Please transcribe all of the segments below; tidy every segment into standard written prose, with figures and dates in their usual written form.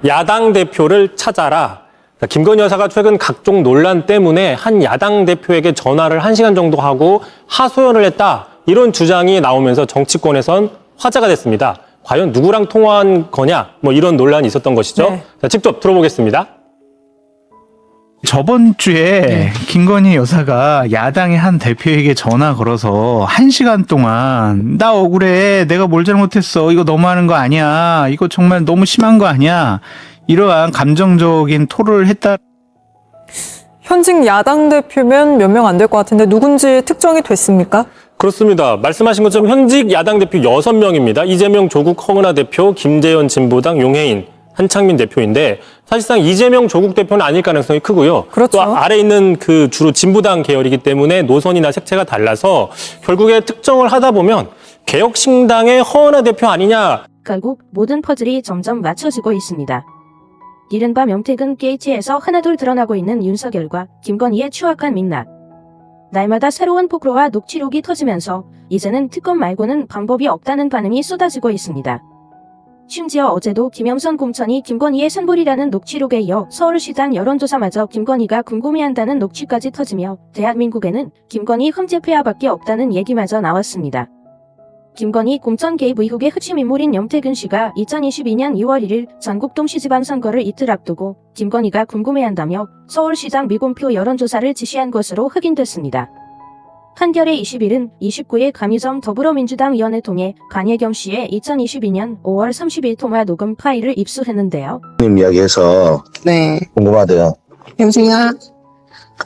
야당 대표를 찾아라. 김건희 여사가 최근 각종 논란 때문에 한 야당 대표에게 전화를 1시간 정도 하고 하소연을 했다. 이런 주장이 나오면서 정치권에선 화제가 됐습니다. 과연 누구랑 통화한 거냐? 뭐 이런 논란이 있었던 것이죠. 네. 자, 직접 들어보겠습니다. 저번 주에 김건희 여사가 야당의 한 대표에게 전화 걸어서 1시간 동안 나 억울해, 내가 뭘 잘못했어, 이거 너무하는 거 아니야, 이거 정말 너무 심한 거 아니야, 이러한 감정적인 토론을 했다. 현직 야당 대표면 몇 명 안 될 것 같은데 누군지 특정이 됐습니까? 그렇습니다. 말씀하신 것처럼 현직 야당 대표 6명입니다. 이재명, 조국, 허은하 대표, 김재현 진보당, 용해인, 한창민 대표인데 사실상 이재명, 조국 대표는 아닐 가능성이 크고요. 그렇죠. 또 아래 있는 그 주로 진보당 계열이기 때문에 노선이나 색채가 달라서 결국에 특정을 하다 보면 개혁신당의 허은하 대표 아니냐. 결국 모든 퍼즐이 점점 맞춰지고 있습니다. 이른바 명태균 게이트에서 하나둘 드러나고 있는 윤석열과 김건희의 추악한 민낯. 날마다 새로운 폭로와 녹취록이 터지면서 이제는 특검 말고는 방법이 없다는 반응이 쏟아지고 있습니다. 심지어 어제도 김영선 공천이 김건희의 산불이라는 녹취록에 이어 서울시장 여론조사마저 김건희가 궁금해한다는 녹취까지 터지며 대한민국에는 김건희 흠집 폐하밖에 없다는 얘기마저 나왔습니다. 김건희 공천 개입 의혹의 핵심 인물인 염태균 씨가 2022년 2월 1일 전국 동시지방선거를 이틀 앞두고 김건희가 궁금해한다며 서울시장 미공표 여론조사를 지시한 것으로 확인됐습니다. 한겨레 21은 29일 감희점 더불어민주당 위원회 통해 간예경 씨의 2022년 5월 30일 통화 녹음 파일을 입수했는데요. 님 이야기해서 네. 궁금하대요. 여보세요?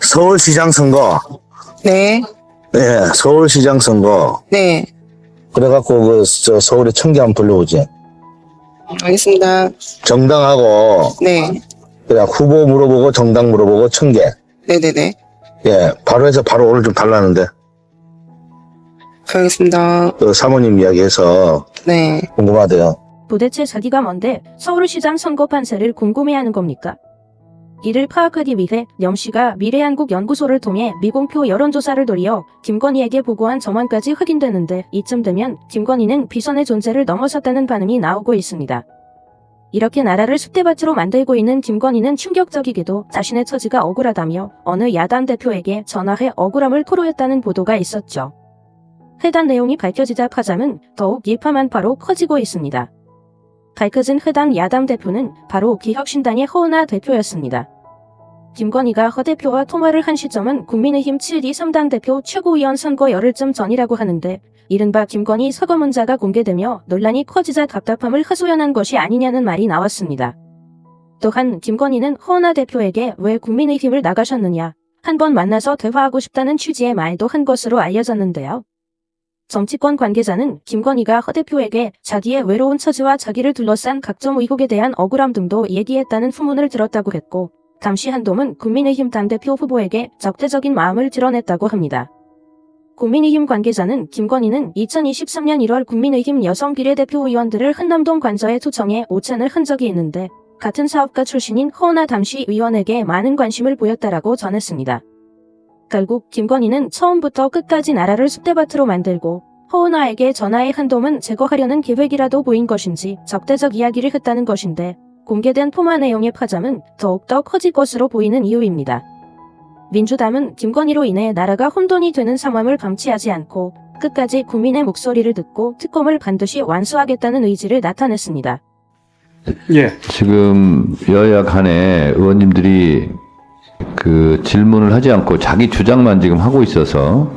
서울시장 선거. 네. 네, 서울시장 선거. 네. 그래갖고 저 서울에 청계 한번 돌려오지. 알겠습니다. 정당하고 네. 그냥 후보 물어보고 정당 물어보고 청계. 네네네. 예, 바로 해서 바로 오늘 좀 달라는데. 알겠습니다. 그 사모님 이야기해서 네. 궁금하대요. 도대체 자기가 뭔데 서울시장 선거 판세를 궁금해하는 겁니까? 이를 파악하기 위해 염 씨가 미래한국연구소를 통해 미공표 여론조사를 돌려 김건희에게 보고한 정황까지 확인되는데 이쯤 되면 김건희는 비선의 존재를 넘어섰다는 반응이 나오고 있습니다. 이렇게 나라를 쑥대밭으로 만들고 있는 김건희는 충격적이게도 자신의 처지가 억울하다며 어느 야당 대표에게 전화해 억울함을 토로했다는 보도가 있었죠. 해당 내용이 밝혀지자 파장은 더욱 일파만파로 커지고 있습니다. 밝혀진 해당 야당 대표는 바로 개혁신당의 허은하 대표였습니다. 김건희가 허 대표와 통화를 한 시점은 국민의힘 7기 3당 대표 최고위원 선거 열흘쯤 전이라고 하는데 이른바 김건희 서거 문자가 공개되며 논란이 커지자 답답함을 하소연한 것이 아니냐는 말이 나왔습니다. 또한 김건희는 허은하 대표에게 왜 국민의힘을 나가셨느냐, 한번 만나서 대화하고 싶다는 취지의 말도 한 것으로 알려졌는데요. 정치권 관계자는 김건희가 허 대표에게 자기의 외로운 처지와 자기를 둘러싼 각종 의혹에 대한 억울함 등도 얘기했다는 후문을 들었다고 했고 당시 한동훈 국민의힘 당대표 후보에게 적대적인 마음을 드러냈다고 합니다. 국민의힘 관계자는 김건희는 2023년 1월 국민의힘 여성 비례대표 의원들을 한남동 관저에 초청해 오찬을 한 적이 있는데 같은 사업가 출신인 허은하 당시 의원에게 많은 관심을 보였다라고 전했습니다. 결국 김건희는 처음부터 끝까지 나라를 쑥대밭으로 만들고 허은하에게 전화의 한동은 제거하려는 계획이라도 보인 것인지 적대적 이야기를 했다는 것인데 공개된 포마 내용의 파장은 더욱더 커질 것으로 보이는 이유입니다. 민주당은 김건희로 인해 나라가 혼돈이 되는 상황을 방치하지 않고 끝까지 국민의 목소리를 듣고 특검을 반드시 완수하겠다는 의지를 나타냈습니다. 예. 지금 여야 간에 의원님들이 그 질문을 하지 않고 자기 주장만 지금 하고 있어서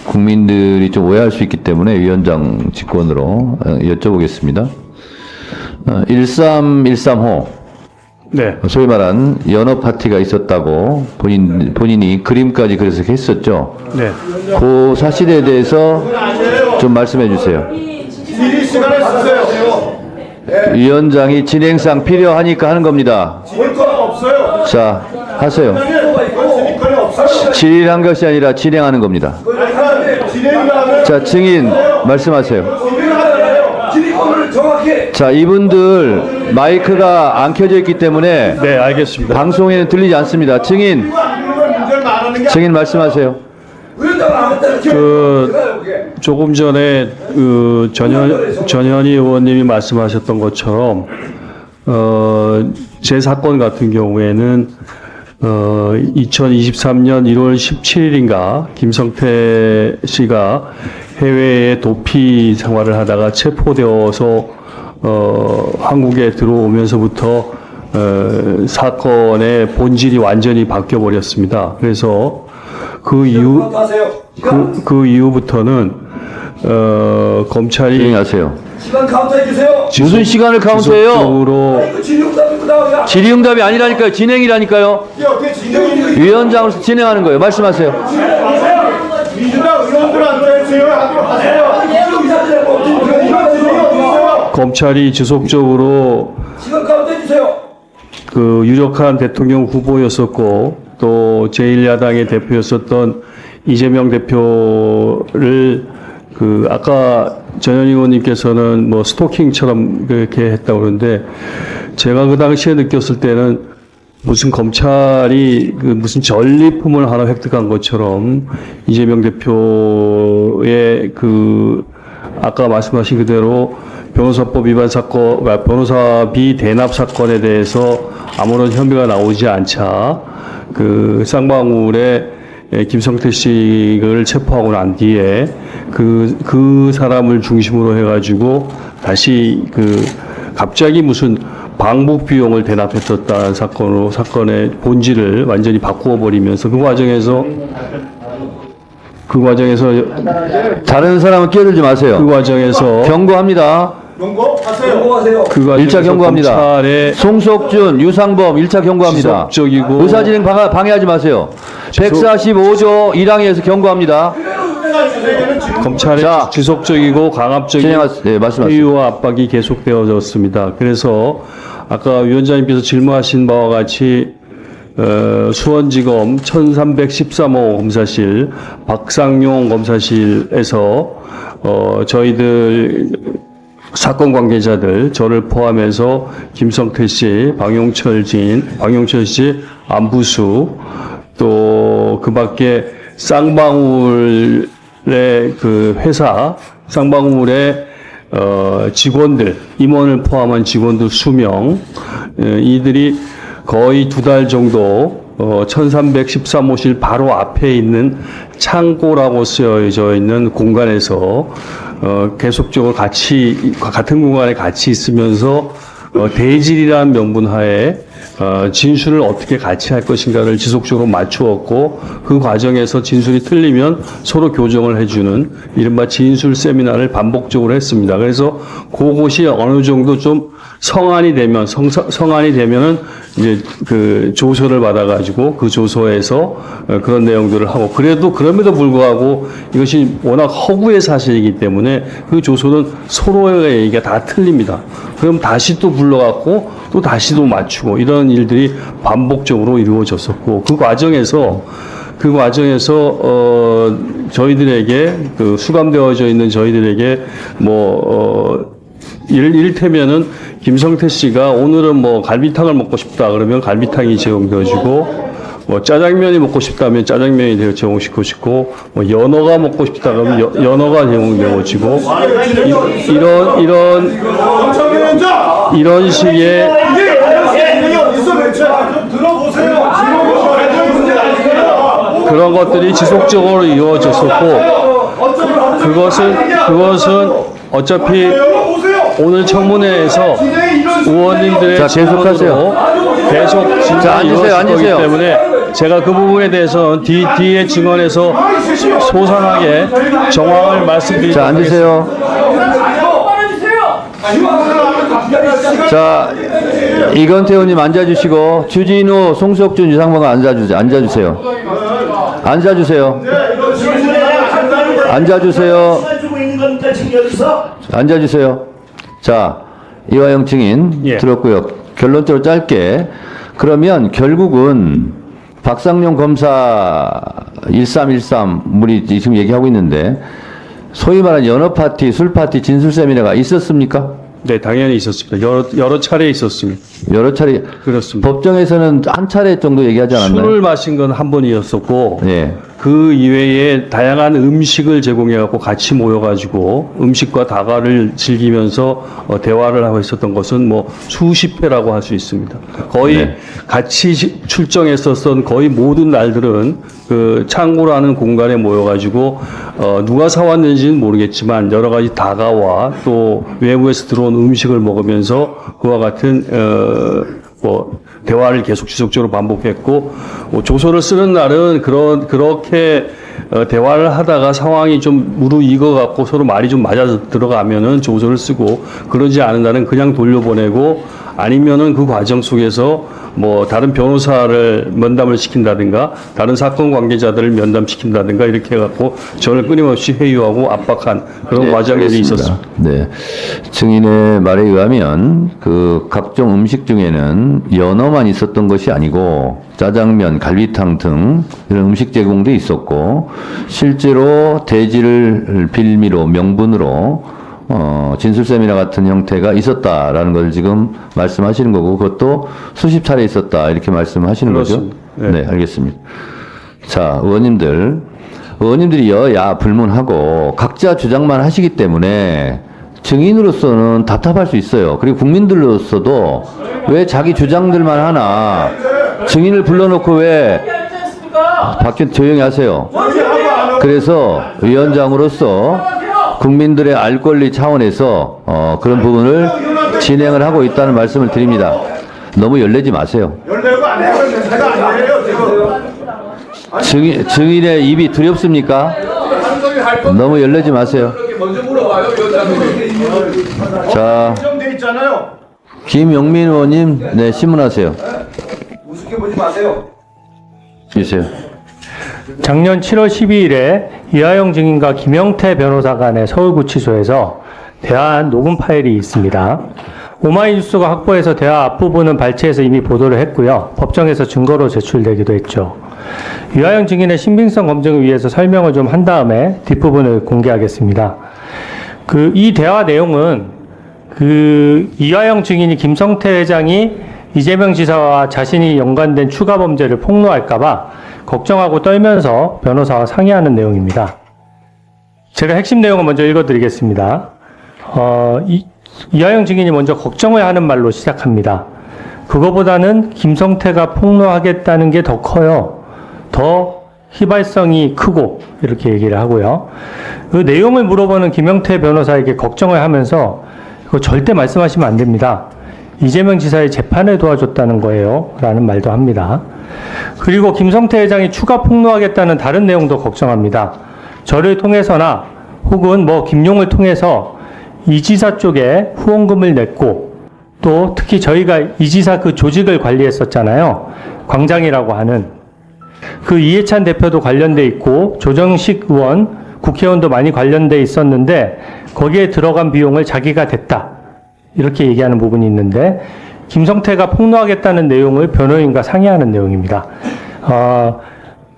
국민들이 좀 오해할 수 있기 때문에 위원장 직권으로 여쭤보겠습니다. 13135 네. 소위 말한 연어 파티가 있었다고 본인이 그림까지 그래서 했었죠. 네. 그 사실에 대해서 좀 말씀해 주세요. 위원장이 진행상 필요하니까 하는 겁니다. 자, 하세요. 질의한 것이 아니라 진행하는 겁니다. 자, 증인 말씀하세요. 자, 이분들 마이크가 안 켜져 있기 때문에 네, 알겠습니다. 방송에는 들리지 않습니다. 증인 말씀하세요. 조금 전에 전현희 의원님이 말씀하셨던 것처럼 제 사건 같은 경우에는 2023년 1월 17일인가 김성태 씨가 해외에 도피 생활을 하다가 체포되어서 한국에 들어오면서부터 사건의 본질이 완전히 바뀌어 버렸습니다. 그래서 그 이후부터는 검찰이 진행하세요. 시간 카운트해 주세요. 무슨 시간을 카운트해요? 지속적으로 이거 질의응답입니다. 질의응답이 아니라니까요. 진행이라니까요. 이게 어떻게 진행이 위원장으로서 진행하는 거예요. 말씀하세요. 민주당 의원들한테 질의하도록 하세요. 검찰이 지속적으로 시간 카운트해 주세요. 그 유력한 대통령 후보였었고 또 제1야당의 대표였었던 이재명 대표를 그 아까 전현 의원님께서는 뭐 스토킹처럼 그렇게 했다고 그러는데 제가 그 당시에 느꼈을 때는 무슨 검찰이 그 무슨 전리품을 하나 획득한 것처럼 이재명 대표의 그 아까 말씀하신 그대로 변호사법 위반 사건, 변호사비 대납 사건에 대해서 아무런 혐의가 나오지 않자 그 쌍방울에 김성태 씨를 체포하고 난 뒤에 그 사람을 중심으로 해가지고 다시 그 갑자기 무슨 방북 비용을 대납했었다는 사건으로 사건의 본질을 완전히 바꾸어 버리면서 그 과정에서 다른 사람은 끼어들지 마세요. 그 과정에서 경고합니다. 경고하세요. 그 과정에서 1차 경고합니다. 검찰의 송석준, 유상범 1차 경고합니다. 지속적이고 의사진행 방해하지 마세요. 145조 1항에서 경고합니다. 검찰의 자, 지속적이고 강압적인 네, 말씀하세요. 회유와 압박이 계속되어졌습니다. 그래서 아까 위원장님께서 질문하신 바와 같이 수원지검 1313호 검사실 박상용 검사실에서 저희들 사건 관계자들 저를 포함해서 김성태 씨, 방용철 씨, 안부수 또 그밖에 쌍방울의 그 회사 쌍방울의 직원들 임원을 포함한 직원들 수명 이들이 거의 2달 정도 1313호실 바로 앞에 있는 창고라고 쓰여져 있는 공간에서 계속적으로 같은 공간에 같이 있으면서 대질이라는 명분하에 진술을 어떻게 같이 할 것인가를 지속적으로 맞추었고 그 과정에서 진술이 틀리면 서로 교정을 해주는 이른바 진술 세미나를 반복적으로 했습니다. 그래서 그것이 어느 정도 좀 성안이 되면은 이제 그 조서를 받아가지고 그 조서에서 그런 내용들을 하고 그럼에도 불구하고 이것이 워낙 허구의 사실이기 때문에 그 조서는 서로의 얘기가 다 틀립니다. 그럼 다시 또 불러갖고 또 다시 또 맞추고 이런 일들이 반복적으로 이루어졌었고 그 과정에서 저희들에게 그 수감되어져 있는 저희들에게 이를테면은 김성태 씨가 오늘은 뭐 갈비탕을 먹고 싶다 그러면 갈비탕이 제공되어지고 뭐 짜장면이 먹고 싶다면 짜장면이 제공시켜주고 뭐 연어가 먹고 싶다 그러면 연어가 제공되어지고 이런 식의 그런 것들이 지속적으로 이루어졌었고 그것은 어차피 오늘 청문회에서 의원님들의 자, 계속하세요. 계속 진짜 이루어지기 때문에 제가 그 부분에 대해서 뒤에 증언에서 소상하게 정황을 말씀드리도록 자, 앉으세요. 자, 이건태 의원님 앉아주시고 주진우, 송석준, 유상범 앉아주세요. 앉아주세요. 자, 이화영 증인 들었고요. 결론적으로 짧게. 그러면 결국은 박상용 검사 1313 지금 얘기하고 있는데 소위 말하는 연어 파티, 술 파티, 진술 세미나가 있었습니까? 네, 당연히 있었습니다. 여러 차례 있었습니다. 여러 차례. 그렇습니다. 법정에서는 한 차례 정도 얘기하지 않았나요? 술을 마신 건 한 번이었었고, 예. 그 이외에 다양한 음식을 제공해갖고 같이 모여가지고 음식과 다과를 즐기면서 대화를 하고 있었던 것은 뭐 수십 회라고 할 수 있습니다. 거의 네. 같이 출정했었던 거의 모든 날들은 그 창고라는 공간에 모여가지고 누가 사왔는지는 모르겠지만 여러 가지 다과와 또 외부에서 들어온 음식을 먹으면서 그와 같은 뭐 대화를 계속 지속적으로 반복했고 조서를 쓰는 날은 그렇게 대화를 하다가 상황이 좀 무르익어갖고 서로 말이 좀 맞아 들어가면은 조서를 쓰고 그러지 않은 날은 그냥 돌려보내고 아니면은 그 과정 속에서 뭐 다른 변호사를 면담을 시킨다든가 다른 사건 관계자들을 면담시킨다든가 이렇게 해갖고 저를 끊임없이 회유하고 압박한 그런 네, 과정들이 알겠습니다. 있었습니다. 네. 증인의 말에 의하면 그 각종 음식 중에는 연어만 있었던 것이 아니고 짜장면, 갈비탕 등 이런 음식 제공도 있었고 실제로 대지를 빌미로 명분으로 진술 세미나 같은 형태가 있었다라는 걸 지금 말씀하시는 거고 그것도 수십 차례 있었다 이렇게 말씀하시는 그렇습니다. 거죠? 네. 네, 알겠습니다. 자, 의원님들이 여야 불문하고 각자 주장만 하시기 때문에 증인으로서는 답답할 수 있어요. 그리고 국민들로서도 왜 자기 주장들만 하나 증인을 불러놓고 왜 박현 조용히 하세요. 그래서 위원장으로서 국민들의 알 권리 차원에서 그런 부분을 진행을 하고 있다는 말씀을 드립니다. 너무 열내지 마세요. 열내고 안 해요. 내가 아니에요, 지금. 증인의 입이 두렵습니까? 너무 열내지 마세요. 먼저 물어봐요, 자, 돼 있잖아요. 김용민 의원님, 네, 신문하세요. 우습게 보지 마세요. 주세요. 작년 7월 12일에 이하영 증인과 김영태 변호사 간의 서울구치소에서 대화한 녹음 파일이 있습니다. 오마이뉴스가 확보해서 대화 앞부분은 발췌해서 이미 보도를 했고요. 법정에서 증거로 제출되기도 했죠. 이하영 증인의 신빙성 검증을 위해서 설명을 좀 한 다음에 뒷부분을 공개하겠습니다. 이 대화 내용은 이하영 증인이 김성태 회장이 이재명 지사와 자신이 연관된 추가 범죄를 폭로할까봐 걱정하고 떨면서 변호사와 상의하는 내용입니다. 제가 핵심 내용을 먼저 읽어드리겠습니다. 이하영 증인이 먼저 걱정을 하는 말로 시작합니다. 그거보다는 김성태가 폭로하겠다는 게 더 커요. 더 휘발성이 크고 이렇게 얘기를 하고요. 그 내용을 물어보는 김영태 변호사에게 걱정을 하면서 그거 절대 말씀하시면 안 됩니다. 이재명 지사의 재판을 도와줬다는 거예요. 라는 말도 합니다. 그리고 김성태 회장이 추가 폭로하겠다는 다른 내용도 걱정합니다. 저를 통해서나 혹은 김용을 통해서 이 지사 쪽에 후원금을 냈고 또 특히 저희가 이 지사 그 조직을 관리했었잖아요. 광장이라고 하는 그 이해찬 대표도 관련돼 있고 조정식 의원, 국회의원도 많이 관련돼 있었는데 거기에 들어간 비용을 자기가 댔다. 이렇게 얘기하는 부분이 있는데 김성태가 폭로하겠다는 내용을 변호인과 상의하는 내용입니다.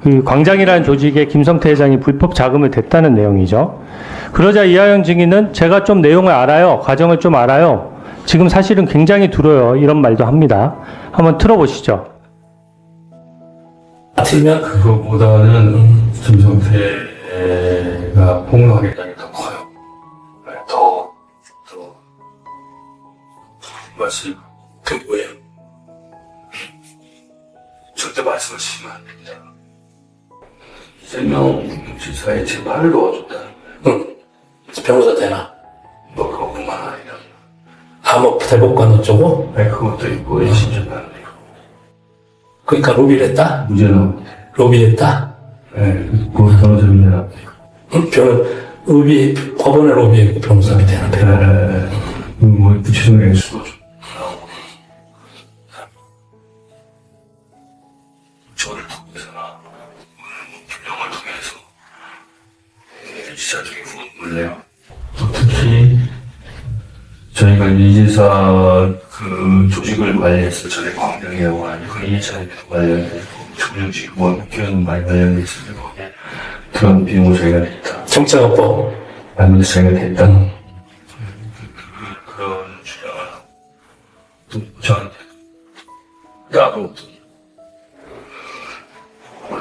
그 광장이라는 조직에 김성태 회장이 불법 자금을 댔다는 내용이죠. 그러자 이하영 증인은 제가 좀 내용을 알아요. 과정을 좀 알아요. 지금 사실은 굉장히 두려워요. 이런 말도 합니다. 한번 틀어보시죠. 틀면 그거보다는 김성태가 폭로하겠다는 게 더 커요. 더 말씀 뭐예요? 절대 말씀하시면 안 됩니다. 이재명 지사의 재판을 도와줬다. 응. 변호사 되나? 그것뿐만 아니라. 대법관 어쩌고? 네, 그것도 있고, 신전도 안 되고. 그러니까 로비를 했다? 무죄는. 로비했다? 네, 그 변호사입니다. 응? 법원에 로비했고 변호사가 되나? 네. 구체적인 액수도 좀. 저를 통해서나 김영을 통해서 지사적인 후원을 내요. 특히 저희가 이지사 그 조직을 관리해서 전에 광장이라고 하는 그 이해찬 관련되고 조정식 국회의원 많이 관련돼 있는데 거기에 그런 비용을 저희가 냈다. 정치화법 만들어서 저희가 냈다. 그런 주장을 또 저한테 나도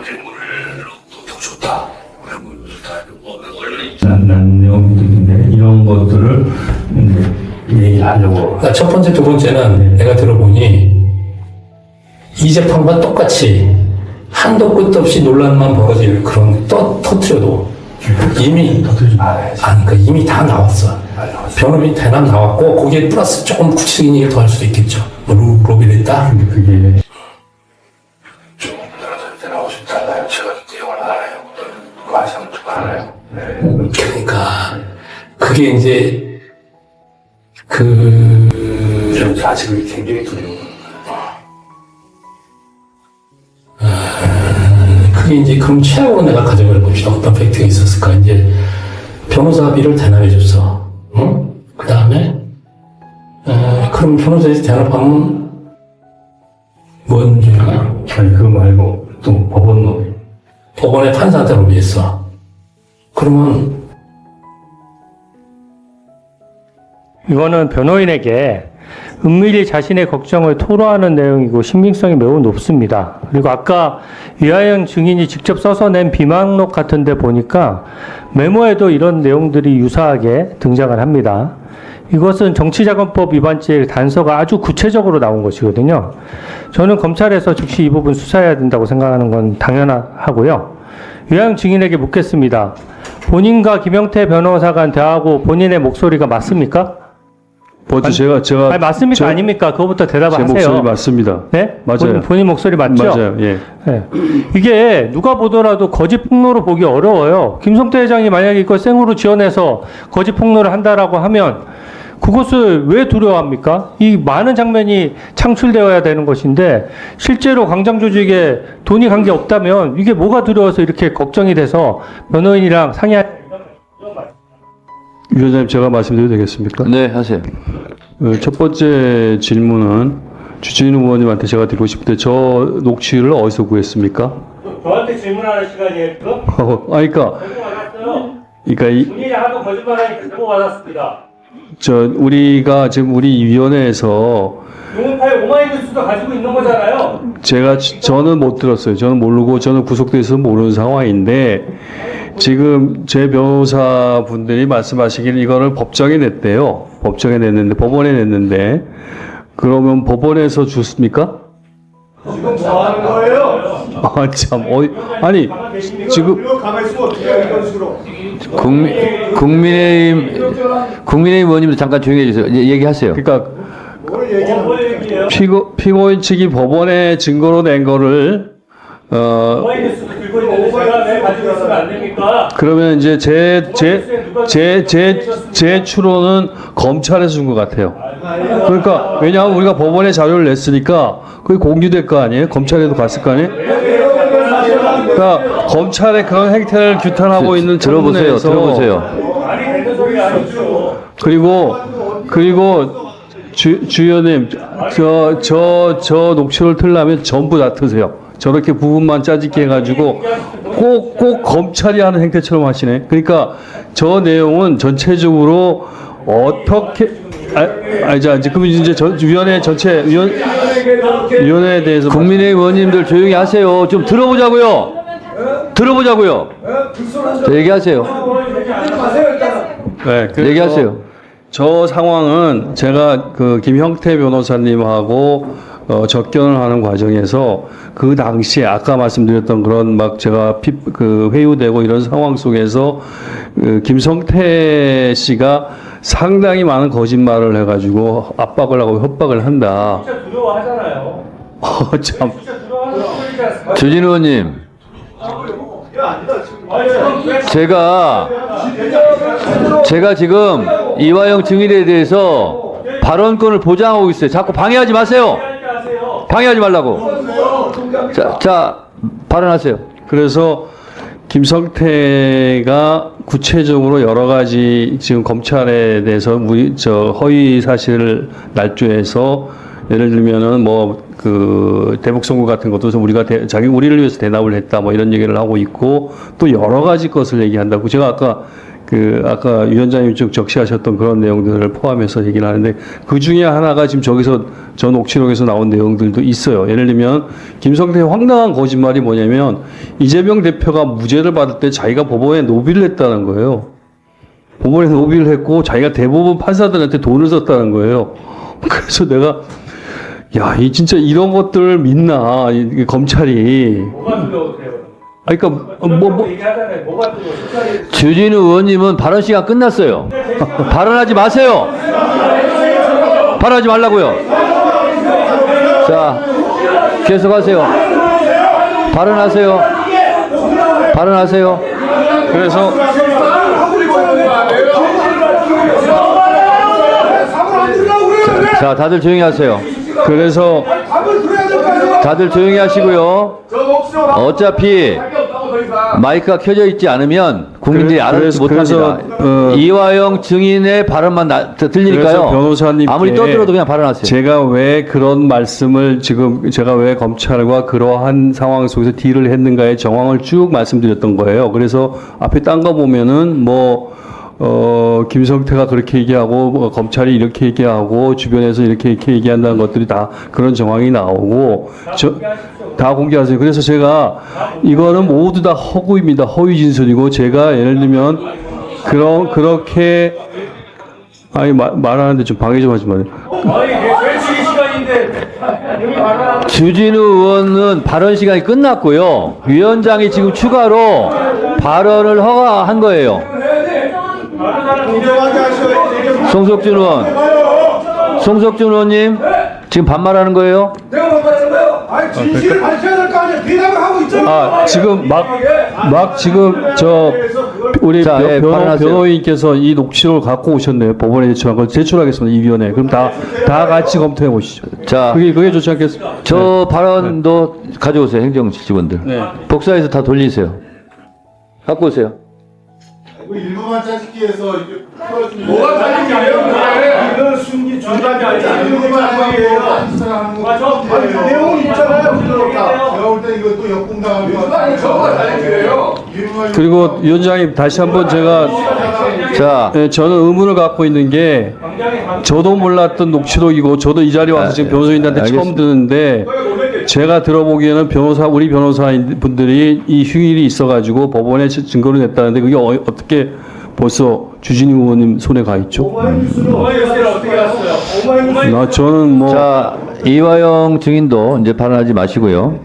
재물로 더 줬다. 관한 내용들인데 이런 것들을 얘기를 하려고. 그러니까 첫 번째, 두 번째는 내가 들어보니 이 재판과 똑같이 한도 끝도 없이 논란만 벌어질 그런 터트려도 이미 그러니까 이미 다 나왔어. 변호인 대납 나왔고 거기에 플러스 조금 구체적인 얘기를 더 할 수도 있겠죠. 뭐 로비됐다. 근데 그게 좀 나오고 싶지 않아요. 제가 내용을 알아요. 말씀 좀 알아요. 그러니까 그게 이제 좀 사실은 굉장히 두려워. 그게 이제 그럼 최악으로 내가 가져갈 봅시다. 어떤 팩트가 있었을까? 이제 변호사비를 대납해줬어. 응? 그 다음에 그럼 변호사에서 대납하면 뭔 죄가? 아니 그거 말고 또 법원 로비. 법원에 판사한테 로비했어. 그러면 이거는 변호인에게 은밀히 자신의 걱정을 토로하는 내용이고 신빙성이 매우 높습니다. 그리고 아까 유하영 증인이 직접 써서 낸 비망록 같은 데 보니까 메모에도 이런 내용들이 유사하게 등장을 합니다. 이것은 정치자금법 위반죄의 단서가 아주 구체적으로 나온 것이거든요. 저는 검찰에서 즉시 이 부분 수사해야 된다고 생각하는 건 당연하고요. 유하영 증인에게 묻겠습니다. 본인과 김영태 변호사 간 대화하고 본인의 목소리가 맞습니까? 먼저 제가 아니, 맞습니까? 아닙니까? 그거부터 대답을 제 하세요. 목소리 맞습니다. 네? 맞아요. 본인 목소리 맞죠? 맞아요. 예. 네. 이게 누가 보더라도 거짓 폭로로 보기 어려워요. 김성태 회장이 만약에 이걸 생으로 지어내서 거짓 폭로를 한다라고 하면 그것을 왜 두려워합니까? 이 많은 장면이 창출되어야 되는 것인데 실제로 광장 조직에 돈이 간 게 없다면 이게 뭐가 두려워서 이렇게 걱정이 돼서 변호인이랑 상의할 위원장님 제가 말씀드려도 되겠습니까? 네, 하세요. 첫 번째 질문은 주진우 의원님한테 제가 드리고 싶은데 저 녹취를 어디서 구했습니까? 저한테 질문하는 시간이에요, 지금? 그러니까 본인이 하도 거짓말하니까 제보 받았습니다. 우리가 지금 우리 위원회에서 용파의 오마이뉴스도 가지고 있는 거잖아요. 저는 못 들었어요. 저는 모르고 저는 구속돼서 모르는 상황인데 지금 제 변호사 분들이 말씀하시기를 이거를 법정에 냈대요. 법정에 냈는데 법원에 냈는데 그러면 법원에서 줬습니까? 지금 뭐 하는 거예요? 아 참 아니 지금 이거 가만히 있으면 어떻게 해요? 이런 식으로. 국민의힘 의원님도 잠깐 조용히 해주세요. 얘기하세요. 그러니까 뭘 얘기하는 피고인 측이 법원에 증거로 낸 거를 오마이뉴스도 들고 있는데 제가 왜 가지고 있으면 안 됩니까? 그러면 이제 제 추론은 검찰에서 준 것 같아요. 그러니까 왜냐하면 우리가 법원에 자료를 냈으니까 그게 공유될 거 아니에요? 검찰에도 갔을 거 아니에요? 그러니까 검찰의 그런 행태를 규탄하고 있는 들어보세요. 말이 되는 소리가 아니죠. 그리고 주연님 저 녹취를 틀려면 전부 다 트세요. 저렇게 부분만 짜집게 해가지고 꼭 검찰이 하는 행태처럼 하시네. 그러니까 저 내용은 전체적으로 어떻게 그럼 이제 위원회 전체 위원회에 대해서 국민의힘 의원님들 조용히 하세요. 좀 들어보자고요. 자, 얘기하세요. 네, 그래서 얘기하세요. 저 상황은 제가 그 김형태 변호사님하고 접견을 하는 과정에서 그 당시에 아까 말씀드렸던 그런 막 제가 회유되고 이런 상황 속에서 김성태 씨가 상당히 많은 거짓말을 해가지고 압박을 하고 협박을 한다. 진짜 두려워하잖아요. 참. 진짜 두려워하는 소리가 조진우 의원님, 제가 지금 이화영 증인에 대해서 발언권을 보장하고 있어요. 자꾸 방해하지 마세요. 방해하지 말라고. 자, 발언하세요. 그래서 김성태가 구체적으로 여러 가지 지금 검찰에 대해서 허위 사실을 날조해서 예를 들면은 대북 선거 같은 것도 우리가 우리를 위해서 대납을 했다 뭐 이런 얘기를 하고 있고 또 여러 가지 것을 얘기한다고 제가 아까 위원장님 쭉 적시하셨던 그런 내용들을 포함해서 얘기를 하는데 그 중에 하나가 지금 저 녹취록에서 나온 내용들도 있어요. 예를 들면 김성태의 황당한 거짓말이 뭐냐면 이재명 대표가 무죄를 받을 때 자기가 법원에 노비를 했다는 거예요. 법원에서 로비를 했고 자기가 대부분 판사들한테 돈을 썼다는 거예요. 그래서 내가 야, 이 진짜 이런 것들을 믿나 이 검찰이. 뭐가 두려우세요? 그러니까 얘기하잖아요. 뭐가 두려워? 주진우 의원님은 발언 시간 끝났어요. 발언하지 마세요. 발언하지 말라고요. 자, 계속하세요. 발언하세요. 발언하세요. 그래서 자, 다들 조용히 하세요. 그래서 다들 조용히 하시고요. 어차피 마이크가 켜져 있지 않으면 국민들이 알아듣지 못합니다. 이화영 증인의 발언만 들리니까요. 그래서 변호사님께 아무리 떠들어도 그냥 발언하세요. 제가 왜 그런 말씀을 지금 제가 왜 검찰과 그러한 상황 속에서 딜을 했는가의 정황을 쭉 말씀드렸던 거예요. 그래서 앞에 딴 거 보면은 김성태가 그렇게 얘기하고, 검찰이 이렇게 얘기하고, 주변에서 이렇게 얘기한다는 것들이 다 그런 정황이 나오고, 다 공개하세요. 그래서 제가, 이거는 모두 다 허구입니다. 허위 진술이고, 제가 예를 들면, 그렇게, 말하는데 좀 방해 좀 하지 마세요. 주진우 의원은 발언 시간이 끝났고요. 위원장이 지금 추가로 발언을 허가한 거예요. 송석준 의원, 송석준 의원님 지금 반말하는 거예요? 내가 반말하는 거예요? 아니 진실을 밝혀야 될 거 아니에요. 비난을 하고 있잖아. 지금 지금 우리 변호인께서 이 녹취록을 갖고 오셨네요. 법원에 제출한 걸 제출하겠습니다. 이 위원회. 그럼 다 같이 검토해 보시죠. 자, 그게 좋지 않겠습니까? 저 발언도 가져오세요. 행정직원들. 네. 복사해서 다 돌리세요. 갖고 오세요. 일부만 짜집기 위해서 이렇게 풀어주는 뭐가 짜집기예요? 이건 숨기 중단이 아니라 일부만 짜집기예요. 아니 내용이 있잖아요. 제가 볼 때 이것도 역공당한 거 같아요. 저거가 짜집기예요. 그리고 위원장님 다시 한번 제가 저는 의문을 갖고 있는 게 저도 몰랐던 녹취록이고 저도 이 자리에 와서 지금 변호사님한테 처음 듣는데 제가 들어보기에는 우리 변호사인 분들이 이 휴일이 있어가지고 법원에 증거를 냈다는데 그게 어떻게 벌써 주진우 의원님 손에 가 있죠? 저는 자, 이화영 증인도 이제 발언하지 마시고요.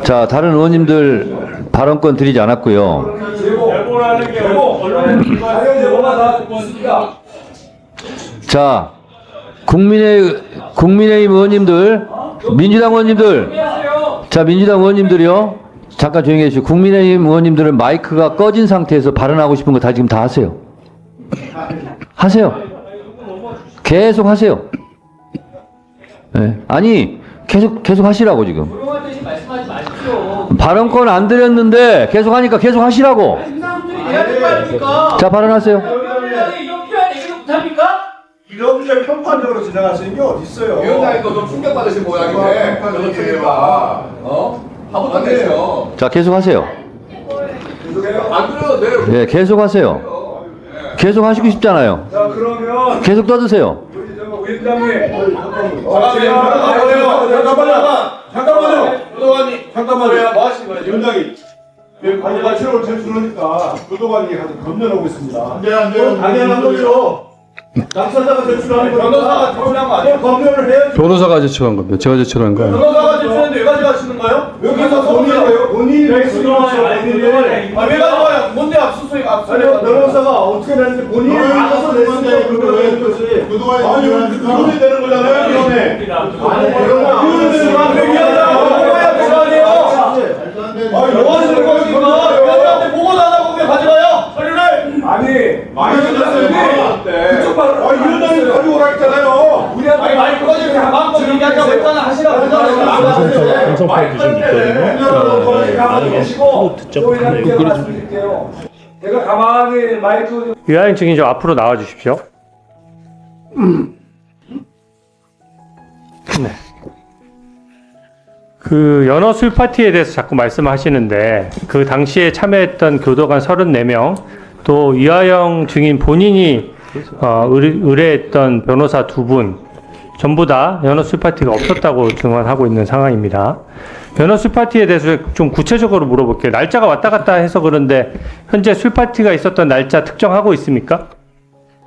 자, 다른 의원님들 발언권 드리지 않았고요. 자, 국민의힘 의원님들, 민주당 의원님들, 자, 민주당 의원님들이요. 잠깐 조용히 해주시고, 국민의힘 의원님들은 마이크가 꺼진 상태에서 발언하고 싶은 거 다 지금 다 하세요. 하세요. 계속 하세요. 네. 아니, 계속 하시라고 지금. 발언권 안 드렸는데 계속 하니까 계속 하시라고. 자, 발언하세요. 이렇게 편파적으로 지나갈 수 있는 게 어디 있어요? 위원장님도 좀 충격받으신 모양인데 그거 좀 해봐. 아무도 안 되세요. 자, 계속 하세요. 안 그래도 돼요. 네, 계속 하세요. 계속 하시고 싶잖아요. 자 그러면 계속 떠드세요. 위원장님 잠깐만요. 뭐 하시는 거예요? 위원장이 관계가 치료를 제출하니까 교도관이 가서 검열하고 있습니다. 안 돼요. 당연한 거죠. 당사자가 제출하는 거니까 변호사가 제출한 거 아니에요? 검열을 해야죠. 변호사가 제출한 겁니다. 제가 제출한 거예요. 변호사가 제출했는데 왜 가져가시는 거예요? 여기서 본인이 왜 가져가요? 뭔데 압수수색 압수수색? 변호사가 어떻게 내는지 본인이 알아서 냈으니까 그러는 거지. 아니 이혼이 되는 거잖아요. 이혼에. 이혼이 되는 거 얘기하잖아. 뭐 하시는 겁니까? 위원장한테 보고도 안 하고 왜 가져가요? 서류를. 아니 많이 가져갔어요. 그쪽 바로. 위원장이 가져오라 했잖아요. 아니 마이크가 이렇게 마음껏 얘기하자고 했잖아. 하시라고 했잖아요. 방송파일 좀 있거든요. 가만히 계시고 또 이렇게 말씀드릴게요. 제가 가만히 마이크. 이화영 증인 좀 앞으로 나와 주십시오. 네. 그 연어 술 파티에 대해서 자꾸 말씀하시는데 그 당시에 참여했던 교도관 34명 또 이화영 증인 본인이 의뢰했던 변호사 2분 전부 다 연어 술 파티가 없었다고 증언하고 있는 상황입니다. 연어 술 파티에 대해서 좀 구체적으로 물어볼게요. 날짜가 왔다 갔다 해서 그런데 현재 술 파티가 있었던 날짜 특정하고 있습니까?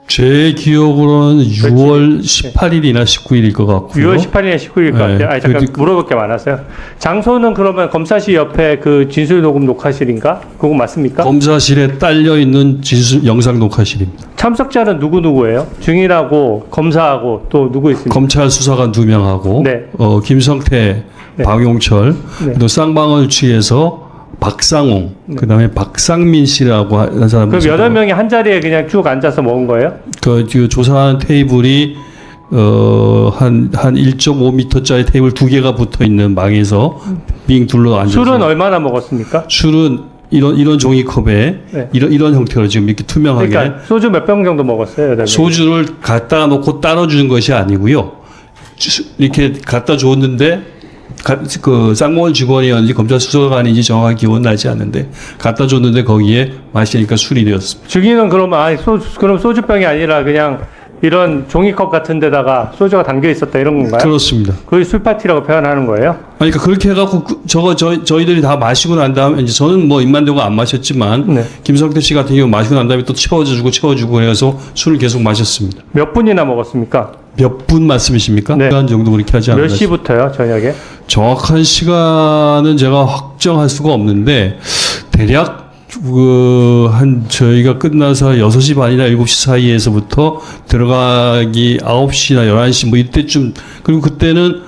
제 기억으로는 6월 18일이나 19일일 것 같고요. 6월 18일이나 19일일 것 같아요. 아니, 잠깐 물어볼 게 많았어요. 장소는 그러면 검사실 옆에 그 진술 녹음 녹화실인가? 그거 맞습니까? 검사실에 딸려 있는 영상 녹화실입니다. 참석자는 누구예요? 증인하고 검사하고 또 누구 있습니까? 검찰 수사관 2명하고 네. 김성태, 네. 박용철, 네. 또 쌍방울 취해서 박상홍, 그다음에 박상민 씨라고 하는 사람. 그럼 8명이 한 자리에 그냥 쭉 앉아서 먹은 거예요? 그 조사하는 테이블이 한 1.5m짜리 테이블 2개가 붙어 있는 방에서 빙 둘러 앉아서. 술은 얼마나 먹었습니까? 술은 이런 종이컵에 네. 이런 형태로 지금 이렇게 투명하게. 그러니까 소주 몇 병 정도 먹었어요? 8명이? 소주를 갖다 놓고 따라 주는 것이 아니고요. 이렇게 갖다 줬는데 그 쌍방울 직원이었는지 검찰 수사관인지 정확한 기억은 나지 않는데 갖다 줬는데 거기에 마시니까 술이 되었습니다. 증인은 그러면 그럼 소주병이 아니라 그냥 이런 종이컵 같은 데다가 소주가 담겨 있었다 이런 건가요? 그렇습니다. 그게 술 파티라고 표현하는 거예요? 아니, 그러니까 그렇게 해갖고 저희들이 다 마시고 난 다음에 이제 저는 뭐 입만 대고 안 마셨지만 네. 김성태 씨 같은 경우 마시고 난 다음에 또 채워주고 해서 술을 계속 마셨습니다. 몇 분이나 먹었습니까? 몇 분 말씀이십니까? 네. 시간 정도 그렇게 하지 않나요? 몇 시부터요, 저녁에? 정확한 시간은 제가 확정할 수가 없는데 대략 저희가 끝나서 6시 반이나 7시 사이에서부터 들어가기 9시나 11시 뭐 이때쯤, 그리고 그때는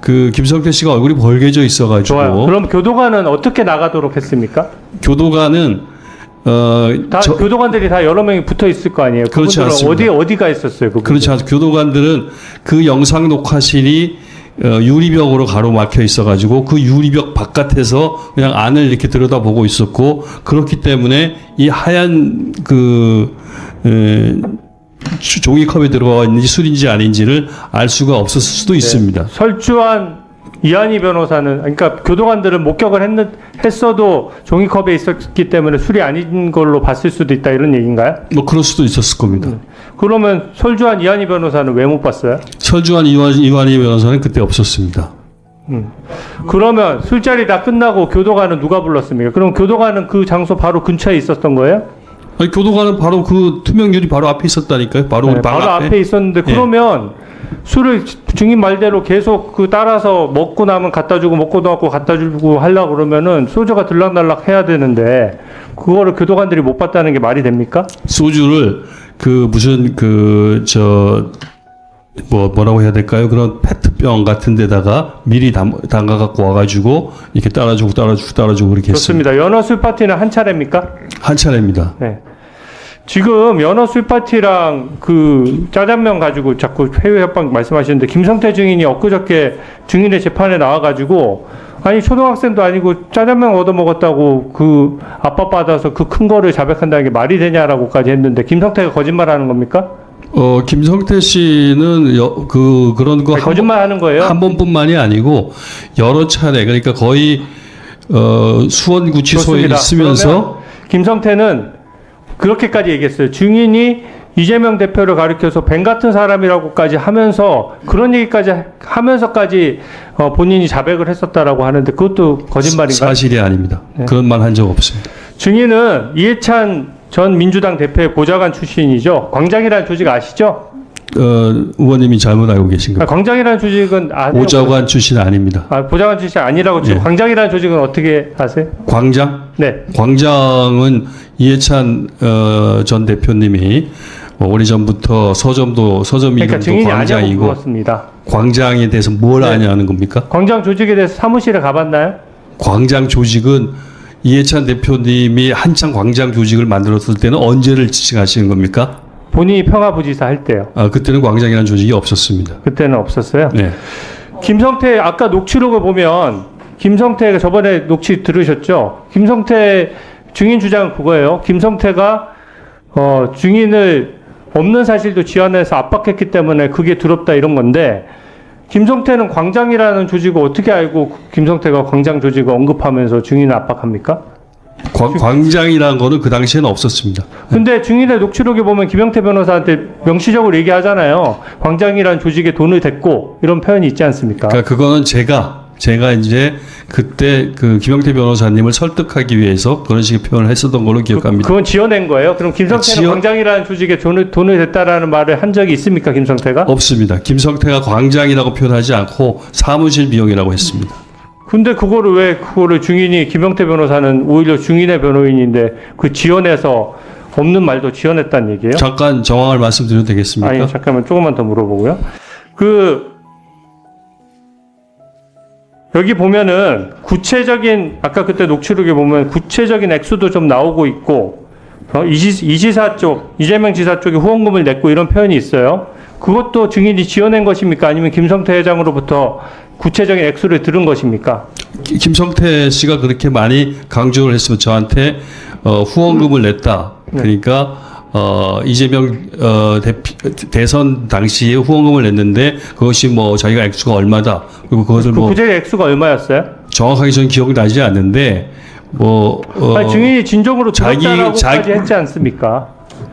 그 김성태 씨가 얼굴이 벌개져 있어가지고. 좋아요. 그럼 교도관은 어떻게 나가도록 했습니까? 교도관은 교도관들이 다 여러 명이 붙어 있을 거 아니에요? 그렇지 그분들은 않습니다. 어디가 있었어요? 그분들? 그렇지 않습니다. 교도관들은 그 영상 녹화실이 유리벽으로 가로막혀 있어가지고 그 유리벽 바깥에서 그냥 안을 이렇게 들여다보고 있었고, 그렇기 때문에 이 하얀 종이컵에 들어가 있는지 술인지 아닌지를 알 수가 없었을 수도 있습니다. 설주한 이한희 변호사는, 그러니까 교도관들은 목격을 했어도 종이컵에 있었기 때문에 술이 아닌 걸로 봤을 수도 있다 이런 얘기인가요? 뭐 그럴 수도 있었을 겁니다. 그러면 설주한 이한희 변호사는 왜 못 봤어요? 설주한 이완희 변호사는 그때 없었습니다. 그러면 술자리 다 끝나고 교도관은 누가 불렀습니까? 그럼 교도관은 그 장소 바로 근처에 있었던 거예요? 아니, 교도관은 바로 그 투명유리 바로 앞에 있었다니까요. 바로 우리 방 바로 앞에 있었는데, 그러면 술을 증인 말대로 계속 따라서 먹고 나면 갖다 주고 먹고 나면 갖다 주고 하려고 그러면은 소주가 들락날락 해야 되는데 그거를 교도관들이 못 봤다는 게 말이 됩니까? 소주를 뭐라고 해야 될까요? 그런 페트병 같은 데다가 미리 담가 갖고 와가지고 이렇게 따라주고 그렇게 했습니다. 좋습니다. 연어 술 파티는 한 차례입니까? 한 차례입니다. 네. 지금 연어 술 파티랑 그 짜장면 가지고 자꾸 회유 협박 말씀하시는데, 김성태 증인이 엊그저께 증인의 재판에 나와가지고 아니 초등학생도 아니고 짜장면 얻어 먹었다고 그 압박 받아서 그 큰 거를 자백한다는 게 말이 되냐라고까지 했는데, 김성태가 거짓말하는 겁니까? 김성태 씨는 그런 거 거짓말하는 거예요? 한 번뿐만이 아니고 여러 차례, 그러니까 거의 수원구치소에 있으면서. 김성태는 그렇게까지 얘기했어요. 증인이 이재명 대표를 가리켜서 뱀 같은 사람이라고까지 하면서 그런 얘기까지 하면서까지 본인이 자백을 했었다라고 하는데 그것도 거짓말인가요? 사실이 아닙니다. 네. 그런 말 한 적 없습니다. 증인은 이해찬 전 민주당 대표의 보좌관 출신이죠. 광장이라는 조직 아시죠? 의원님이 잘못 알고 계신 겁니다. 광장이라는 조직은 아세요? 보좌관 출신 아닙니다. 보좌관 출신 아니라고 지금. 네. 광장이라는 조직은 어떻게 아세요? 광장? 네. 광장은 이해찬 전 대표님이 오래전부터 서점 그러니까 이름도 증인이 아니라고 광장이고, 물었습니다. 광장에 대해서 뭘 아냐는 겁니까? 광장 조직에 대해서 사무실에 가봤나요? 광장 조직은 이해찬 대표님이 한창 광장 조직을 만들었을 때는 언제를 지칭하시는 겁니까? 본인이 평화부지사 할 때요. 그때는 광장이라는 조직이 없었습니다. 그때는 없었어요? 네. 김성태 아까 녹취록을 보면 김성태가 저번에 녹취 들으셨죠? 김성태 증인 주장은 그거예요. 김성태가 증인을 없는 사실도 지어내서 압박했기 때문에 그게 두렵다 이런 건데, 김성태는 광장이라는 조직을 어떻게 알고 김성태가 광장 조직을 언급하면서 증인을 압박합니까? 광장이라는 거는 그 당시에는 없었습니다. 근데 증인의 녹취록에 보면 김영태 변호사한테 명시적으로 얘기하잖아요. 광장이라는 조직에 돈을 댔고 이런 표현이 있지 않습니까? 그러니까 그거는 제가 이제 그때 그 김영태 변호사님을 설득하기 위해서 그런 식의 표현을 했었던 걸로 기억합니다. 그건 지어낸 거예요? 그럼 김성태는 광장이라는 조직에 돈을 댔다라는 말을 한 적이 있습니까, 김성태가? 없습니다. 김성태가 광장이라고 표현하지 않고 사무실 비용이라고 했습니다. 근데 그거를 증인이 김영태 변호사는 오히려 증인의 변호인인데 그 지어내서 없는 말도 지어냈다는 얘기예요? 잠깐 정황을 말씀드려도 되겠습니까? 아니, 잠깐만 조금만 더 물어보고요. 여기 보면은 구체적인, 아까 그때 녹취록에 보면 구체적인 액수도 좀 나오고 있고, 이지사 쪽, 이재명 지사 쪽에 후원금을 냈고 이런 표현이 있어요. 그것도 증인이 지어낸 것입니까? 아니면 김성태 회장으로부터 구체적인 액수를 들은 것입니까? 김성태 씨가 그렇게 많이 강조를 했으면 저한테 후원금을 냈다. 그러니까 이재명 대선 당시에 후원금을 냈는데 그것이 뭐 자기가 액수가 얼마다. 그리고 그것을 그 구체적 액수가 얼마였어요? 정확하게 저는 기억이 나지 않는데 아니, 증인이 진정으로 들었다라고까지 했지 않습니까?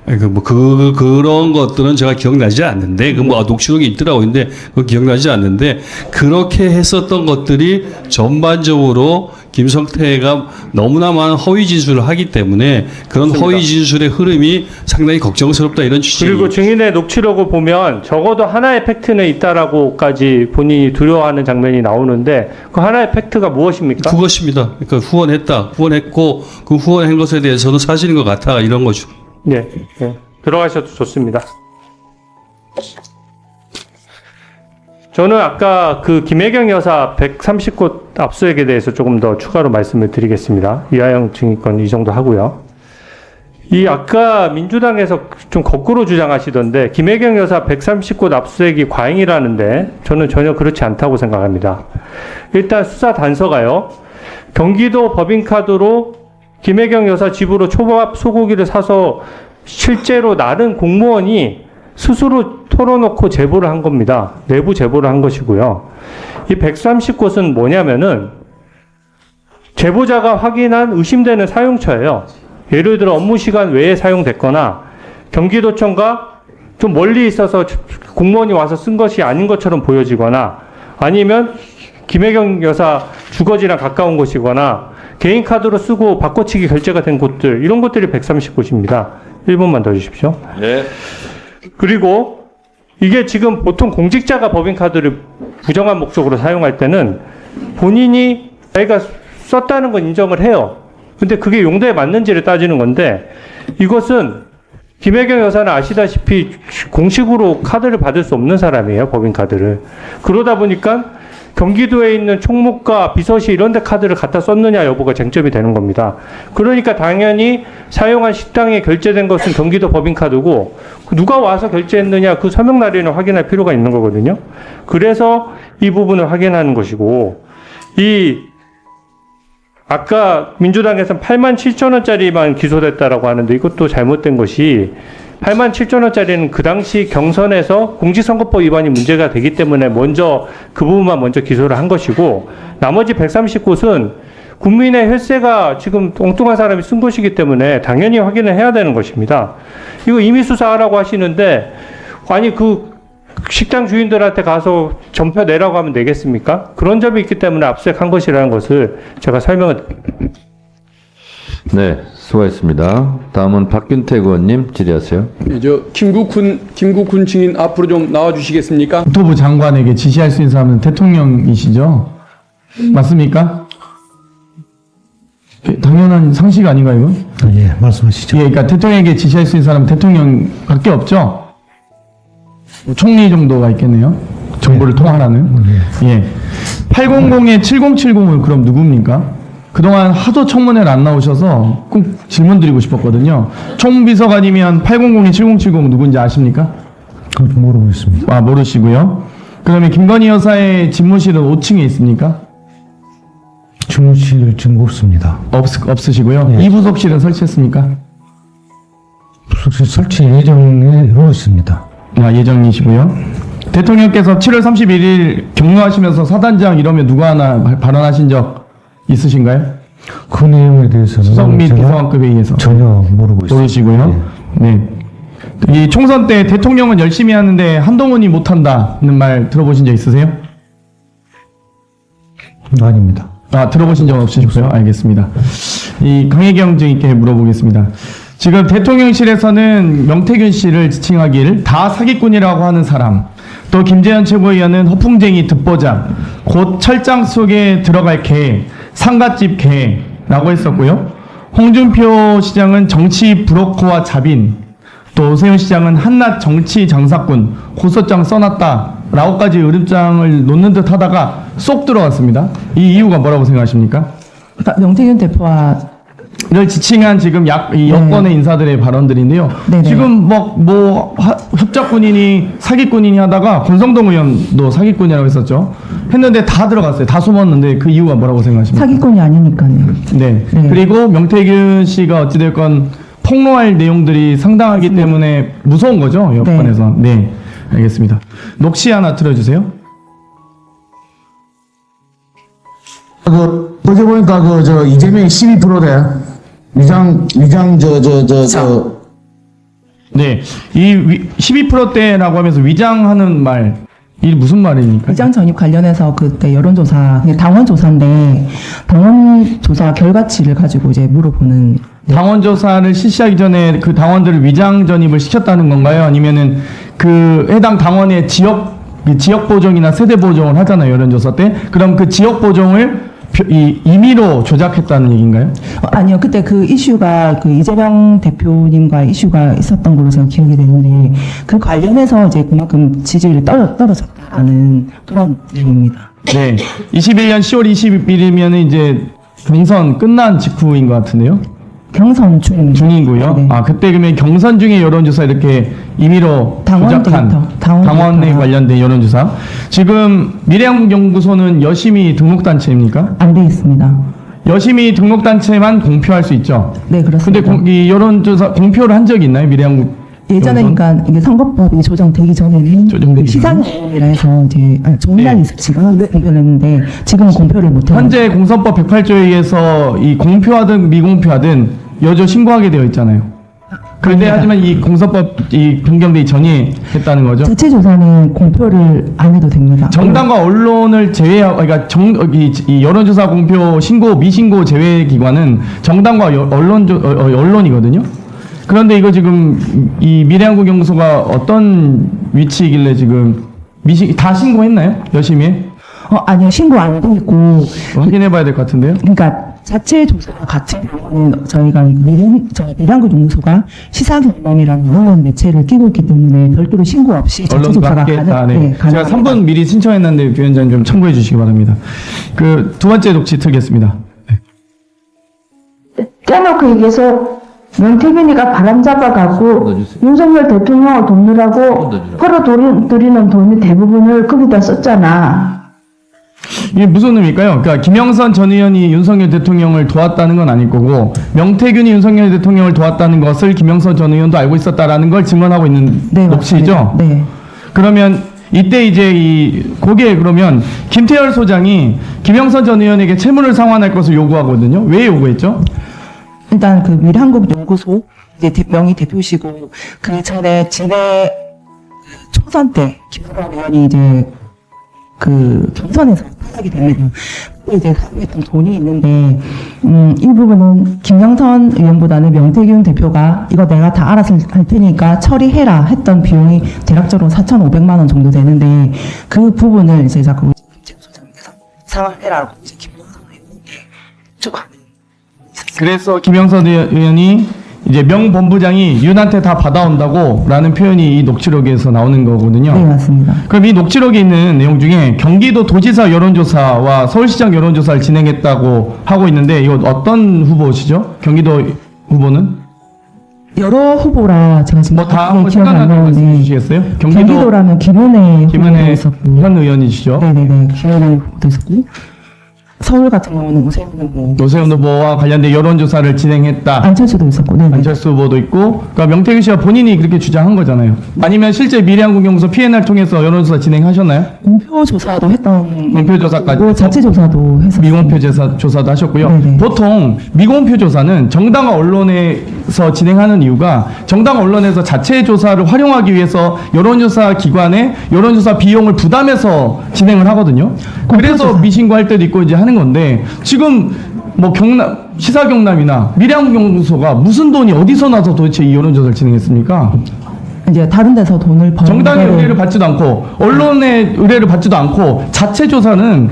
그런 것들은 제가 기억나지 않는데, 녹취록이 있더라고요. 근데 그거 기억나지 않는데, 그렇게 했었던 것들이 전반적으로 김성태가 너무나 많은 허위 진술을 하기 때문에 그런 맞습니다. 허위 진술의 흐름이 상당히 걱정스럽다 이런 취지. 그리고 증인의 녹취록을 보면 적어도 하나의 팩트는 있다라고까지 본인이 두려워하는 장면이 나오는데 그 하나의 팩트가 무엇입니까? 그것입니다. 그러니까 후원했고 그 후원한 것에 대해서는 사실인 것 같아 이런 거죠. 네, 들어가셔도 좋습니다. 저는 아까 그 김혜경 여사 130곳 압수액에 대해서 조금 더 추가로 말씀을 드리겠습니다. 이하영 증인권 이 정도 하고요. 이 아까 민주당에서 좀 거꾸로 주장하시던데 김혜경 여사 130곳 압수액이 과잉이라는데 저는 전혀 그렇지 않다고 생각합니다. 일단 수사 단서가요. 경기도 법인카드로 김혜경 여사 집으로 초밥 소고기를 사서 실제로 나른 공무원이 스스로 털어놓고 제보를 한 겁니다. 내부 제보를 한 것이고요. 이 130곳은 뭐냐면은 제보자가 확인한 의심되는 사용처예요. 예를 들어 업무 시간 외에 사용됐거나 경기도청과 좀 멀리 있어서 공무원이 와서 쓴 것이 아닌 것처럼 보여지거나 아니면 김혜경 여사 주거지랑 가까운 곳이거나 개인 카드로 쓰고 바꿔치기 결제가 된 곳들, 이런 것들이 130곳입니다. 1분만 더 주십시오. 네. 그리고 이게 지금 보통 공직자가 법인카드를 부정한 목적으로 사용할 때는 본인이 자기가 썼다는 건 인정을 해요. 근데 그게 용도에 맞는지를 따지는 건데 이것은 김혜경 여사는 아시다시피 공식으로 카드를 받을 수 없는 사람이에요. 법인카드를. 그러다 보니까 경기도에 있는 총무과, 비서실 이런 데 카드를 갖다 썼느냐 여부가 쟁점이 되는 겁니다. 그러니까 당연히 사용한 식당에 결제된 것은 경기도 법인카드고 누가 와서 결제했느냐 그 서명 날인을 확인할 필요가 있는 거거든요. 그래서 이 부분을 확인하는 것이고 아까 민주당에서는 87,000원짜리만 기소됐다라고 하는데 이것도 잘못된 것이 87,000원짜리는 그 당시 경선에서 공직선거법 위반이 문제가 되기 때문에 먼저 그 부분만 먼저 기소를 한 것이고 나머지 130곳은 국민의 혈세가 지금 엉뚱한 사람이 쓴 것이기 때문에 당연히 확인을 해야 되는 것입니다. 이거 임의 수사하라고 하시는데 아니 그 식당 주인들한테 가서 전표 내라고 하면 되겠습니까? 그런 점이 있기 때문에 압수수색한 것이라는 것을 제가 설명을 드립니다. 네, 수고하셨습니다. 다음은 박균택 의원님 질의하세요. 김국훈 증인 앞으로 좀 나와주시겠습니까? 국토부 장관에게 지시할 수 있는 사람은 대통령이시죠? 맞습니까? 당연한 상식 아닌가요, 이건? 예, 말씀하시죠. 예, 그러니까 대통령에게 지시할 수 있는 사람은 대통령밖에 없죠? 총리 정도가 있겠네요. 정보를 통할하는. 예. 800에 7070은 그럼 누굽니까? 그동안 하도 청문회를 안 나오셔서 꼭 질문 드리고 싶었거든요. 총비서관이면 800에 7070 누군지 아십니까? 모르고 있습니다. 아, 모르시고요. 그러면 김건희 여사의 집무실은 5층에 있습니까? 집무실 지금 없습니다. 없으시고요. 네. 이부속실은 설치했습니까? 부속실 설치 예정으로 있습니다. 아, 예정이시고요. 대통령께서 7월 31일 격려하시면서 사단장 이러면 누구 하나 발언하신 적 있으신가요? 그 내용에 대해서는 수석 및 제가 비서관급 회의에서 전혀 모르고 있습니다. 모르시고요. 네. 이 총선 때 대통령은 열심히 하는데 한동훈이 못한다는 말 들어보신 적 있으세요? 아닙니다. 아, 들어보신 적 없으시고요. 알겠습니다. 이 강혜경 증인께 물어보겠습니다. 지금 대통령실에서는 명태균 씨를 지칭하길 다 사기꾼이라고 하는 사람, 또 김재현 최고위원은 허풍쟁이 듣보잡, 곧 철장 속에 들어갈 개, 상갓집 개라고 했었고요. 홍준표 시장은 정치 브로커와 자빈, 또 오세훈 시장은 한낱 정치 장사꾼, 고소장 써놨다라고까지 으름장을 놓는 듯 하다가 쏙 들어갔습니다. 이 이유가 뭐라고 생각하십니까? 그러니까 명태균 대표와 를 지칭한 지금 이 여권의 인사들의 발언들인데요. 네네. 지금 협작꾼이니 사기꾼이니 하다가 권성동 의원도 사기꾼이라고 했었죠. 했는데 다 들어갔어요. 다 숨었는데 그 이유가 뭐라고 생각하십니까? 사기꾼이 아니니까요. 네. 네. 그리고 명태균 씨가 어찌됐건 폭로할 내용들이 상당하기 때문에 무서운 거죠. 여권에서. 네. 알겠습니다. 녹취 하나 틀어주세요. 어제 보니까 이재명이 12%대 위장 네. 이 12%대라고 하면서 위장하는 말, 이 무슨 말입니까? 위장 전입 관련해서 그때 여론조사, 당원 조사인데 당원 조사 결과치를 가지고 이제 물어보는. 당원 조사를 실시하기 전에 그 당원들을 위장 전입을 시켰다는 건가요? 아니면은 그 해당 당원의 지역 보정이나 세대 보정을 하잖아요, 여론조사 때. 그럼 그 지역 보정을 임의로 조작했다는 얘기인가요? 아니요, 그때 그 이슈가 그 이재명 대표님과 이슈가 있었던 걸로 제가 기억이 되는데 그 관련해서 이제 그만큼 지지율이 떨어졌다는 그런 내용입니다. 네. 21년 10월 20일이면 이제 경선 끝난 직후인 것 같은데요? 경선 중이고요. 네. 아, 그때 그러면 경선 중에 여론조사 이렇게 임의로 조작한 당원에 관련된 여론조사. 지금 미래한국연구소는 여심이 등록단체입니까? 안 돼 있습니다. 여심이 등록단체만 공표할 수 있죠? 네, 그렇습니다. 근데 이 여론조사 공표를 한 적이 있나요? 미래한국 예전에 그러니까 이게 선거법이 조정되기 전에는 시상이라 해서 이제 좋은 날이 있었지가 공표를 했는데 지금은 공표를 못해요. 현재 공선법 108조에 의해서 이 공표하든 미공표하든 여조 신고하게 되어 있잖아요. 그런데 하지만 이 공선법 이 변경되기 전에 했다는 거죠. 자체 조사는 공표를 안 해도 됩니다. 정당과 언론을 제외하고, 그러니까 이 여론조사 공표 신고 미신고 제외 기관은 정당과 언론이거든요. 그런데 이거 지금 이 미래한국연구소가 어떤 위치이길래 지금 다 신고했나요? 열심히? 아니요, 신고 안 돼 있고 확인해봐야 될 것 같은데요. 그러니까 자체 조사가 같이 되는 저희가 미래한국연구소가 시사경범이라는 언론 매체를 끼고 있기 때문에 별도로 신고 없이 자체 조사가 가능합니다. 제가 3분 미리 신청했는데 위원장님 좀 참고해 주시기 바랍니다. 그 두 번째 녹취 틀겠습니다. 떼놓고 얘기해서 명태균이가 바람잡아가고 윤석열 대통령을 돕느라고 벌어들이는 돈이 대부분을 거기다 썼잖아. 이게 무슨 의미일까요? 그러니까 김영선 전 의원이 윤석열 대통령을 도왔다는 건 아닐 거고 명태균이 윤석열 대통령을 도왔다는 것을 김영선 전 의원도 알고 있었다라는 걸 증언하고 있는 녹취죠? 네. 그러면 이때 이제 거기에 그러면 김태열 소장이 김영선 전 의원에게 채무를 상환할 것을 요구하거든요. 왜 요구했죠? 일단 그 미래한국연구소 이제 명의 대표시고 그 전에 진해 총선 때 김수관 의원이 이제 그 경선에서 하게 됩니다. 이제 사용했던 돈이 있는데 이 부분은 김영선 의원보다는 명태균 대표가 이거 내가 다 알아서 할 테니까 처리해라 했던 비용이 대략적으로 4,500만 원 정도 되는데 그 부분을 이제 자꾸 김재우 소장님께서 상환해라고 이제 김영선 의원에게 쭉 그래서 김영선 의원이 이제 명 본부장이 윤한테 다 받아온다고 라는 표현이 이 녹취록에서 나오는 거거든요. 네, 맞습니다. 그럼 이 녹취록에 있는 내용 중에 경기도 도지사 여론조사와 서울시장 여론조사를 진행했다고 하고 있는데 이거 어떤 후보시죠? 경기도 후보는? 여러 후보라 제가 지금 다 한번 기억이 안 나는데 주시겠어요? 경기도라면 김은혜 후보도 있었고 현 의원이시죠? 네네네 김은혜 후보도 있었고 서울 같은 경우는 노세훈 후보와 관련된 여론조사를 진행했다. 안철수도 있었고, 네. 안철수 후보도 있고, 그러니까 명태균 씨가 본인이 그렇게 주장한 거잖아요. 아니면 실제 미래한국연구소 PNR 통해서 여론조사 진행하셨나요? 공표 조사도 했던. 공표 조사까지. 자체 조사도 했었어요. 미공표 조사도 하셨고요. 네네. 보통 미공표 조사는 정당 언론에서 진행하는 이유가 정당 언론에서 자체 조사를 활용하기 위해서 여론조사 기관에 여론조사 비용을 부담해서 진행을 하거든요. 그래서 미신고할 때도 있고 이제 하는 건데 지금 뭐 시사경남이나 미래한국연구소가 무슨 돈이 어디서 나서 도대체 이 여론조사를 진행했습니까? 이제 다른 데서 돈을 버는 정당의 거를- 의뢰를 받지도 않고 언론의 의뢰를 받지도 않고 자체 조사는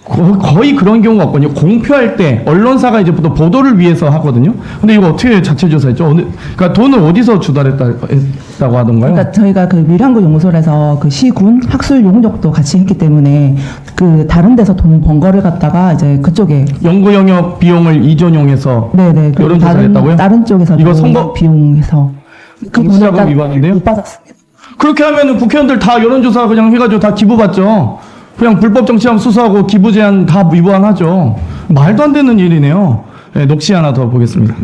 거의 그런 경우가 없거든요. 공표할 때 언론사가 이제 보통 보도를 위해서 하거든요. 근데 이거 어떻게 자체 조사했죠? 그러니까 돈을 어디서 주달했다고 하던가요? 그러니까 저희가 그 미래한국연구소에서 그 시군 학술 용역도 같이 했기 때문에 그 다른 데서 돈 번 거를 갖다가 이제 그쪽에 연구 영역 비용을 이전용해서 네네 그 여론조사를 했다고요? 다른 쪽에서 이거 돈 선거 비용해서 그 돈을 정치자금 딱 위반인데요? 못 받았습니다. 그렇게 하면은 국회의원들 다 여론조사 그냥 해가지고 다 기부받죠. 그냥 불법 정치하면 수사하고 기부 제한 다 위반하죠. 말도 안 되는 일이네요. 네, 녹취 하나 더 보겠습니다.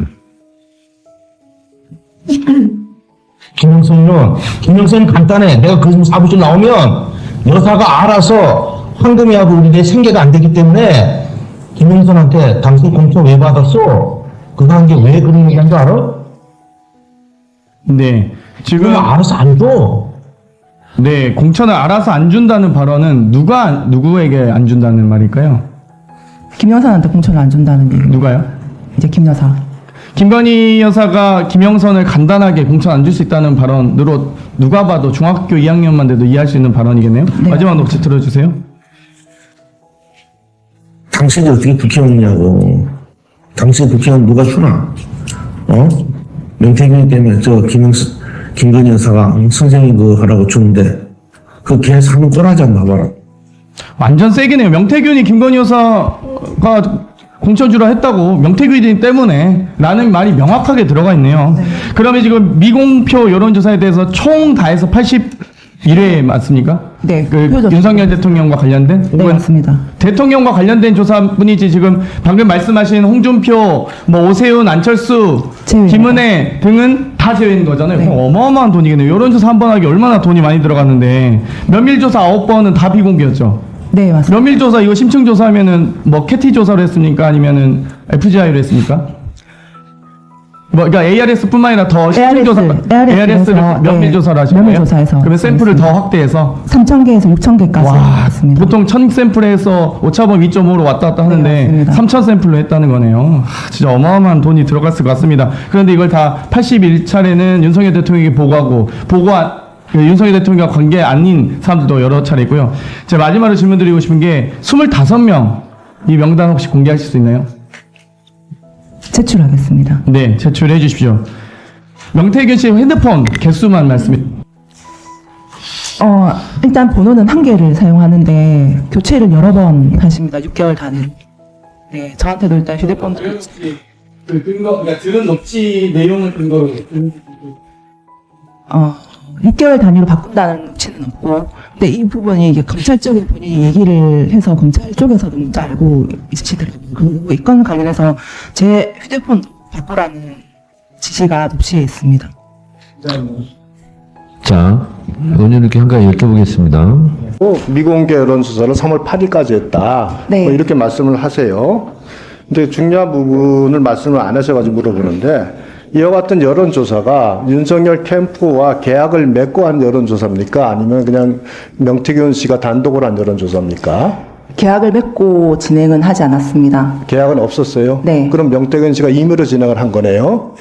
김영선 의원, 김영선 간단해. 내가 그 사무실 나오면 여사가 알아서 황금이하고 우리 내 생계가 안 되기 때문에 김영선한테 당신 공표 왜 받았어? 그거 한 게 왜 그런 얘기한 줄 알아? 네, 지금 알아서 안 줘. 네, 공천을 알아서 안 준다는 발언은 누구에게 안 준다는 말일까요? 김영선한테 공천을 안 준다는 얘기. 누가요? 이제 김 여사. 김건희 여사가 김영선을 간단하게 공천 안 줄 수 있다는 발언으로 누가 봐도 중학교 2학년만 돼도 이해할 수 있는 발언이겠네요. 네. 마지막 녹취 들어주세요. 당신이 어떻게 국회의원이냐고. 당신 국회의원 누가 주나? 명태균 때문에 김건희 여사가 선생님 그거 하라고 주는데 그 걔 사는 꼴하지 않나 봐라. 완전 세게네요. 명태균이 김건희 여사가 공천 주라 했다고 명태균이 때문에 라는 말이 명확하게 들어가 있네요. 그러면 지금 미공표 여론조사에 대해서 총 다 해서 81회 맞습니까? 네. 윤석열 대통령과 관련된? 네, 맞습니다. 대통령과 관련된 조사분이지 지금 방금 말씀하신 홍준표, 오세훈, 안철수, 김은혜 등은 다 제외인 거잖아요. 그럼 어마어마한 돈이겠네요. 여론조사 한 번 하기 얼마나 돈이 많이 들어갔는데 면밀조사 9번은 다 비공개였죠. 네, 맞습니다. 면밀조사 이거 심층조사하면은 캐티 조사로 했습니까? 아니면은 FGI로 했습니까? 그러니까 ARS뿐만 아니라 더 심층조사, ARS를 면밀조사를 하신 거예요? 면밀조사에서 그러면 샘플을 더 확대해서 3,000개에서 6,000개까지 했습니다. 보통 1000샘플에서 오차범위 2.5로 왔다 갔다 하는데 3000샘플로 했다는 거네요. 진짜 어마어마한 돈이 들어갔을 것 같습니다. 그런데 이걸 다 81차례는 윤석열 대통령에게 보고한 윤석열 대통령과 관계 아닌 사람들도 여러 차례 있고요. 제가 마지막으로 질문 드리고 싶은 게 25명 이 명단 혹시 공개하실 수 있나요? 제출하겠습니다. 네, 제출해 주십시오. 명태균 씨 핸드폰 개수만 말씀해. 일단 번호는 한 개를 사용하는데 교체를 여러 번 하십니다. 6개월 단위로. 네, 저한테도 일단 휴대폰 그러니까 들은 녹취 내용을 근거로 6개월 단위로 바꾼다는 녹취는 없고, 근데 이 부분이 이게 검찰 쪽에 본인이 얘기를 해서 검찰 쪽에서도 먼저 알고 있으시더라고요. 그리고 이 건 관련해서 제 휴대폰 바꾸라는 지시가 녹취에 있습니다. 자, 의원님께 한 가지 여쭤보겠습니다. 미공개 여론조사를 3월 8일까지 했다. 네. 이렇게 말씀을 하세요. 근데 중요한 부분을 말씀을 안 하셔가지고 물어보는데, 이와 같은 여론조사가 윤석열 캠프와 계약을 맺고 한 여론조사입니까? 아니면 그냥 명태균 씨가 단독으로 한 여론조사입니까? 계약을 맺고 진행은 하지 않았습니다. 계약은 없었어요? 네. 그럼 명태균 씨가 임의로 진행을 한 거네요?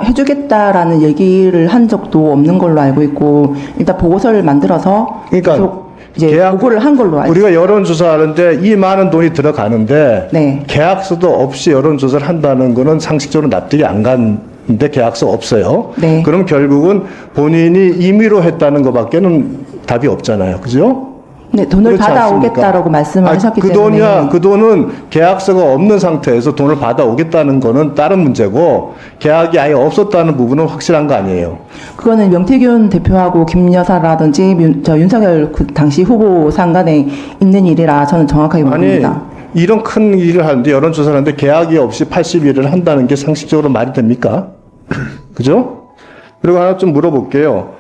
해주겠다라는 얘기를 한 적도 없는 걸로 알고 있고, 일단 보고서를 만들어서 그러니까 이제 보고를 한 걸로 알고 우리가 여론조사 하는데 이 많은 돈이 들어가는데 네. 계약서도 없이 여론조사를 한다는 거는 상식적으로 납득이 안 가는데 계약서 없어요. 네. 그럼 결국은 본인이 임의로 했다는 것밖에는 답이 없잖아요. 그죠? 네, 돈을 그렇지 받아오겠다라고 않습니까? 말씀을 하셨기 때문에. 그 돈은 계약서가 없는 상태에서 돈을 받아오겠다는 거는 다른 문제고, 계약이 아예 없었다는 부분은 확실한 거 아니에요. 그거는 명태균 대표하고 김 여사라든지 윤석열 당시 후보 상간에 있는 일이라 저는 정확하게 모릅니다. 이런 큰 일을 하는데, 여론조사를 하는데 계약이 없이 80일을 한다는 게 상식적으로 말이 됩니까? 그죠? 그리고 하나 좀 물어볼게요.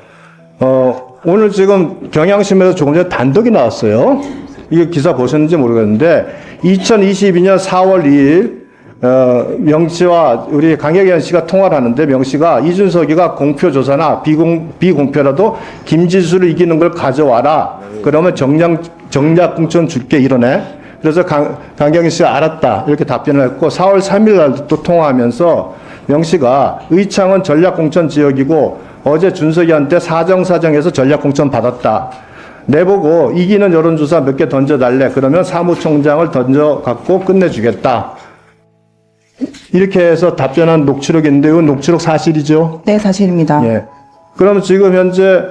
오늘 지금 경향신문에서 조금 전에 단독이 나왔어요. 이거 기사 보셨는지 모르겠는데 2022년 4월 2일 명 씨와 우리 강혜경 씨가 통화를 하는데, 명 씨가 이준석이가 공표조사나 비공표라도 김지수를 이기는 걸 가져와라. 그러면 정략 공천 줄게 이러네. 그래서 강경희 씨가 알았다 이렇게 답변을 했고, 4월 3일 날 또 통화하면서 명 씨가 의창은 전략 공천 지역이고 어제 준석이한테 사정해서 전략 공천 받았다. 내보고 이기는 여론조사 몇 개 던져달래. 그러면 사무총장을 던져갖고 끝내주겠다. 이렇게 해서 답변한 녹취록이 있는데, 이건 녹취록 사실이죠? 네, 사실입니다. 예. 그럼 지금 현재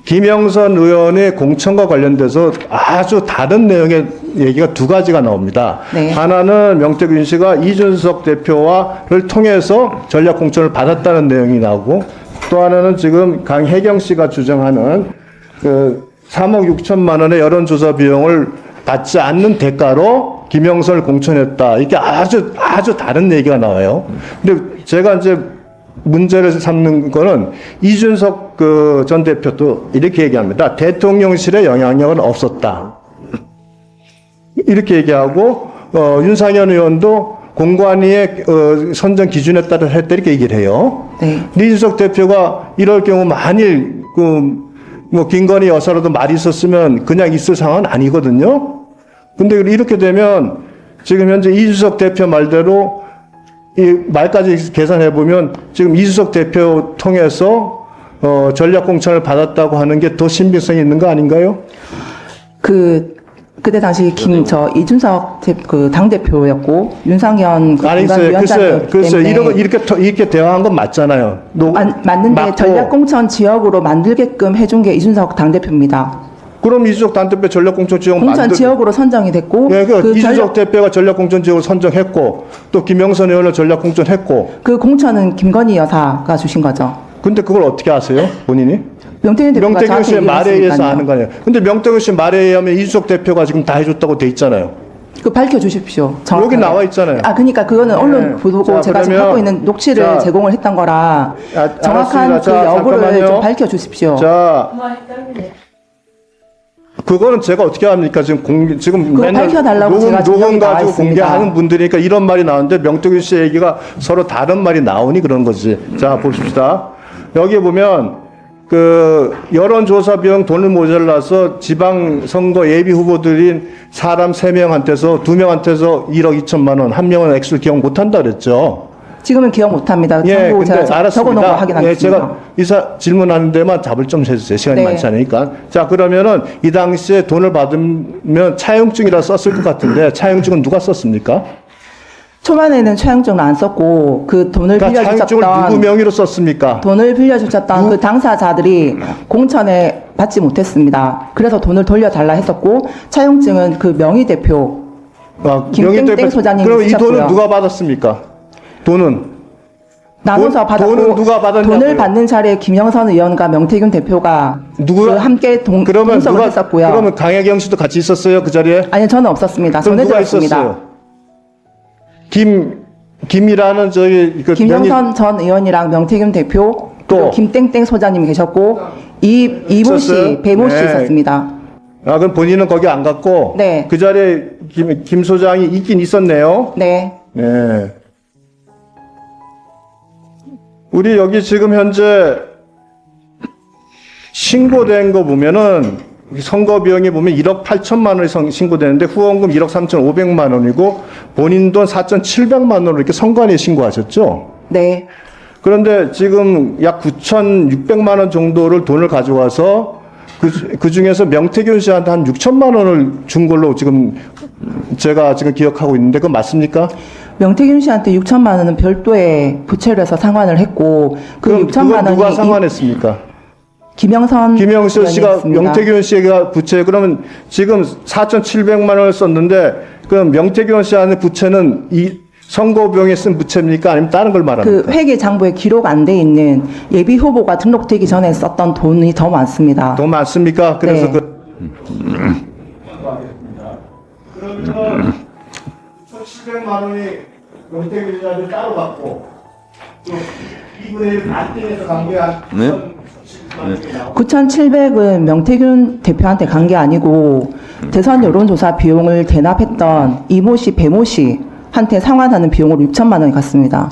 김영선 의원의 공천과 관련돼서 아주 다른 내용의 얘기가 두 가지가 나옵니다. 네. 하나는 명태균 씨가 이준석 대표와를 통해서 전략 공천을 받았다는 내용이 나오고, 또 하나는 지금 강혜경 씨가 주장하는 그 3억 6천만 원의 여론조사 비용을 받지 않는 대가로 김영선을 공천했다. 이게 아주 다른 얘기가 나와요. 근데 제가 이제 문제를 삼는 거는 이준석 전 대표도 이렇게 얘기합니다. 대통령실의 영향력은 없었다. 이렇게 얘기하고, 윤상현 의원도 공관위의 선정 기준에 따라 했다 이렇게 얘기를 해요. 네. 이준석 대표가 이럴 경우 만일 김건희 여사라도 말이 있었으면 그냥 있을 상황은 아니거든요. 근데 이렇게 되면 지금 현재 이준석 대표 말대로 이 말까지 계산해 보면 지금 이준석 대표 통해서 전략 공천을 받았다고 하는 게 더 신빙성이 있는 거 아닌가요? 그때 당시 이준석 당 대표였고 윤상현 위원장이었기 때문에 이렇게 대화한 건 맞잖아요. 맞는데 전략 공천 지역으로 만들게끔 해준 게 이준석 당 대표입니다. 그럼 이준석 당 대표 전략 공천 지역으로 선정이 됐고, 네, 이준석 대표가 전략 공천 지역을 선정했고, 또 김영선 의원을 전략 공천했고, 그 공천은 김건희 여사가 주신 거죠. 근데 그걸 어떻게 아세요, 본인이? 명태균 씨의 말에 의해서 아는 거 아니에요. 근데 명태균 씨 말에 의하면 이준석 대표가 지금 다 해줬다고 돼 있잖아요. 밝혀주십시오. 정확하게. 여기 나와 있잖아요. 그러니까 그거는 언론 보도고 제가 지금 하고 있는 녹취를 제공을 했던 거라 정확한 그 여부를 좀 밝혀주십시오. 그거는 제가 어떻게 합니까? 지금 맨날 밝혀달라고 제가 녹음 가지고 있습니다. 공개하는 분들이니까 이런 말이 나오는데, 명태균 씨 얘기가 서로 다른 말이 나오니 그런 거지. 자, 봅시다. 여기 보면 여론조사 비용 돈을 모자라서 지방선거 예비 후보들인 사람 3명한테서 2명한테서 1억 2천만 원, 1명은 액수를 기억 못한다 그랬죠. 지금은 기억 못합니다. 근데 제가 적어놓은 거 확인하겠습니다. 제가 이사 질문하는 데만 답을 좀 해주세요. 시간이 네. 많지 않으니까. 자, 그러면은 이 당시에 돈을 받으면 차용증이라 썼을 것 같은데, 차용증은 누가 썼습니까? 초반에는 차용증을 안 썼고, 그 돈을 차용증을 빌려주셨던 누구 명의로 썼습니까? 돈을 빌려주셨던 그 당사자들이 공천에 받지 못했습니다. 그래서 돈을 돌려달라 했었고, 차용증은 그 명의 대표 김땡땡 소장님이 그럼 이 쓰셨고요. 돈은 누가 받았습니까? 돈은 나눠서 받았고, 돈은 누가 받았냐고요? 돈을 받는 자리에 김영선 의원과 명태균 대표가 함께 동석을 했었고요. 그러면 강혜경 씨도 같이 있었어요, 그 자리에? 아니요, 저는 없었습니다. 그럼 누가 전해드렸습니다. 있었어요? 김이라는 김영선 전 의원이랑 명태균 대표, 또 김땡땡 소장님이 계셨고, 이모 씨, 배모 씨 있었습니다. 그럼 본인은 거기 안 갔고, 네. 그 자리에 김 소장이 있긴 있었네요. 네. 네. 우리 여기 지금 현재 신고된 거 보면은 선거 비용이 보면 1억 8천만 원이 신고되는데, 후원금 1억 3,500만 원이고 본인 돈 4,700만 원을 이렇게 선관위에 신고하셨죠? 네. 그런데 지금 약 9,600만 원 정도를 돈을 가져와서 그 중에서 명태균 씨한테 한 6천만 원을 준 걸로 지금 제가 지금 기억하고 있는데, 그건 맞습니까? 명태균 씨한테 6천만 원은 별도의 부채를 해서 상환을 했고, 그 6천만 원이 누가 상환했습니까? 김영선 씨가 명태균 씨가 부채, 그러면 지금 4,700만 원을 썼는데, 그럼 명태균 씨한테 부채는 이 선거 비용에 쓴 부채입니까? 아니면 다른 걸 말합니까? 그 회계 장부에 기록 안 돼 있는 예비 후보가 등록되기 전에 썼던 돈이 더 많습니다. 더 많습니까? 그래서 네. 그러면 9,700만 원이 명태균 씨한테 따로 받고 또 2분의 1 반띵해서 강구한 네. 9,700은 명태균 대표한테 간 게 아니고 대선 여론조사 비용을 대납했던 이모 씨, 배모 씨한테 상환하는 비용으로 6천만 원이 갔습니다.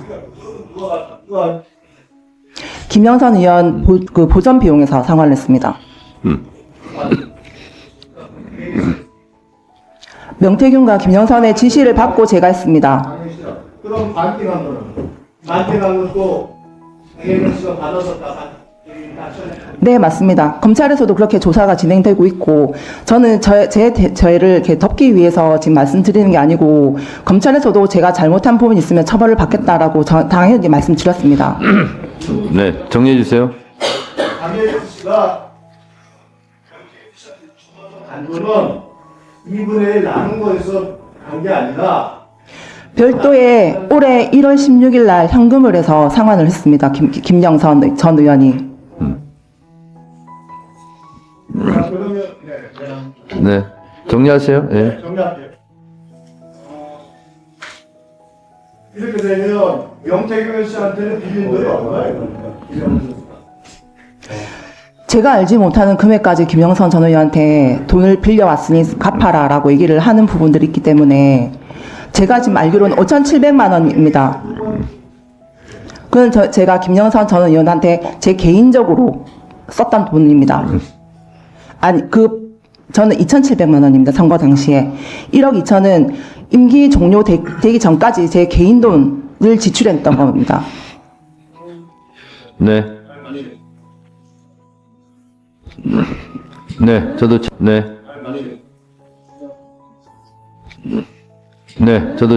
김영선 의원 그 보전 비용에서 상환을 했습니다. 명태균과 김영선의 지시를 받고 제가 했습니다. 그럼 반띵한 거는? 반띵한 것도 김영선 씨가 받아줬다가 네, 맞습니다. 검찰에서도 그렇게 조사가 진행되고 있고, 저는 저를 이렇게 덮기 위해서 지금 말씀드리는 게 아니고, 검찰에서도 제가 잘못한 부분이 있으면 처벌을 받겠다라고 당연히 말씀드렸습니다. 네, 정리해 주세요. 강혜경 씨가 간 거는 2분의 1 나눈 거에서 간 게 아니라 별도의 올해 1월 16일 날 현금을 해서 상환을 했습니다. 김영선 전 의원이. 그러면 네, 정리하세요. 예. 정리할게요. 이렇게 되면 명태균 씨한테는 빌린 돈이 얼마예요? 제가 알지 못하는 금액까지 김영선 전 의원한테 돈을 빌려왔으니 갚아라라고 얘기를 하는 부분들이 있기 때문에 제가 지금 알기로는 5,700만 원입니다. 그건 제가 김영선 전 의원한테 제 개인적으로 썼던 돈입니다. 아니, 저는 2,700만 원입니다. 선거 당시에. 1억 2천은 임기 종료되기 전까지 제 개인 돈을 지출했던 겁니다. 네. 네, 저도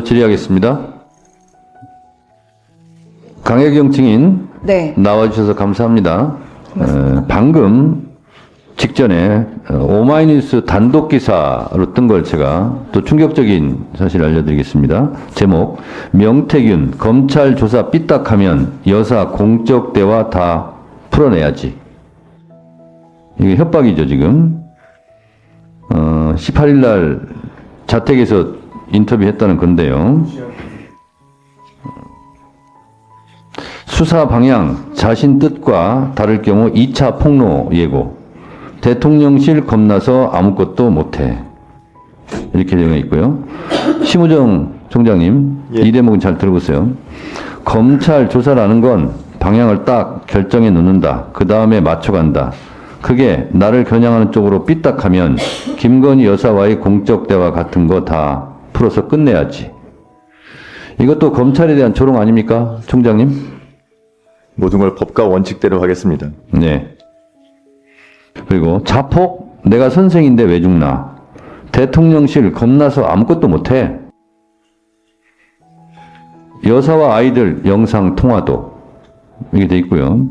질의하겠습니다. 강혜경 증인 네. 나와주셔서 감사합니다. 방금 직전에 오마이뉴스 단독 기사로 뜬 걸 제가 또 충격적인 사실을 알려드리겠습니다. 제목: 명태균 검찰 조사 삐딱하면 여사 공적 대화 다 풀어내야지. 이게 협박이죠, 지금. 18일 날 자택에서 인터뷰했다는 건데요. 수사 방향, 자신 뜻과 다를 경우 2차 폭로 예고. 대통령실 겁나서 아무것도 못해. 이렇게 되어 있고요. 심우정 총장님, 이 대목은 잘 들어보세요. 검찰 조사라는 건 방향을 딱 결정해 놓는다. 그 다음에 맞춰간다. 그게 나를 겨냥하는 쪽으로 삐딱하면 김건희 여사와의 공적 대화 같은 거 다 풀어서 끝내야지. 이것도 검찰에 대한 조롱 아닙니까, 총장님? 모든 걸 법과 원칙대로 하겠습니다. 네. 그리고 자폭? 내가 선생인데 왜 죽나? 대통령실 겁나서 아무것도 못해. 여사와 아이들 영상 통화도 이게 돼 있고요.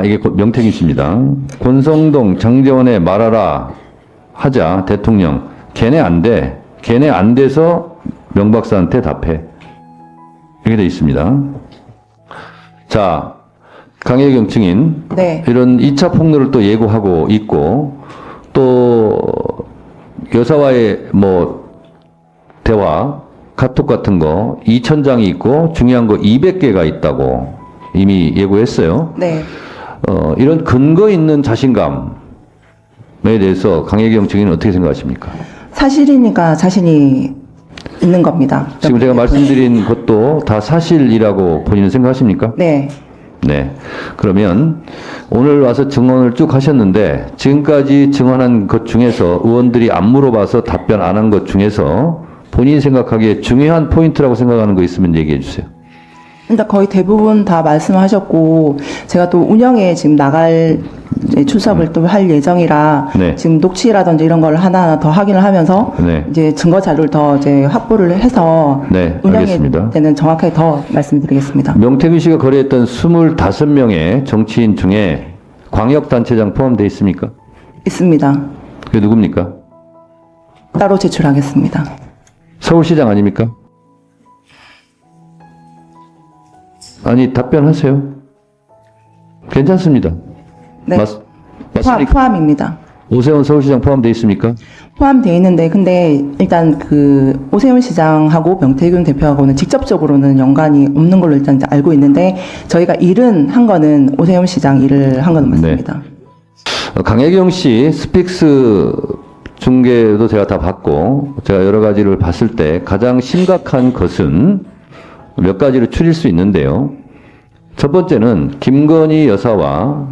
이게 명태균 씨입니다. 권성동, 장제원에 말하라 하자 대통령 걔네 안 돼. 걔네 안 돼서 명 박사한테 답해. 이렇게 돼 있습니다. 자, 강혜경 증인. 네. 이런 2차 폭로를 또 예고하고 있고 또 여사와의 대화, 카톡 같은 거 2,000장이 있고 중요한 거 200개가 있다고 이미 예고했어요. 네. 이런 근거 있는 자신감에 대해서 강혜경 증인은 어떻게 생각하십니까? 사실이니까 자신이 있는 겁니다. 지금 제가 말씀드린 것도 다 사실이라고 본인은 생각하십니까? 네. 네. 그러면 오늘 와서 증언을 쭉 하셨는데 지금까지 증언한 것 중에서 의원들이 안 물어봐서 답변 안 한 것 중에서 본인이 생각하기에 중요한 포인트라고 생각하는 거 있으면 얘기해 주세요. 일단 거의 대부분 다 말씀하셨고 제가 또 운영에 지금 나갈 출석을 또 할 예정이라 네. 지금 녹취라든지 이런 걸 하나하나 더 확인을 하면서 네. 이제 증거 자료를 더 이제 확보를 해서 네, 운영에 알겠습니다. 때는 정확하게 더 말씀드리겠습니다. 명태균 씨가 거래했던 25명의 정치인 중에 광역단체장 포함되어 있습니까? 있습니다. 그게 누굽니까? 따로 제출하겠습니다. 서울시장 아닙니까? 아니, 답변하세요. 괜찮습니다. 네. 맞습니까? 포함입니다. 오세훈 서울시장 포함되어 있습니까? 포함되어 있는데 근데 일단 그 오세훈 시장하고 명태균 대표하고는 직접적으로는 연관이 없는 걸로 일단 이제 알고 있는데 저희가 일은 한 거는 오세훈 시장 일을 한 건 맞습니다. 강혜경 씨 스픽스 중계도 제가 다 봤고 제가 여러 가지를 봤을 때 가장 심각한 것은 몇 가지로 추릴 수 있는데요. 첫 번째는 김건희 여사와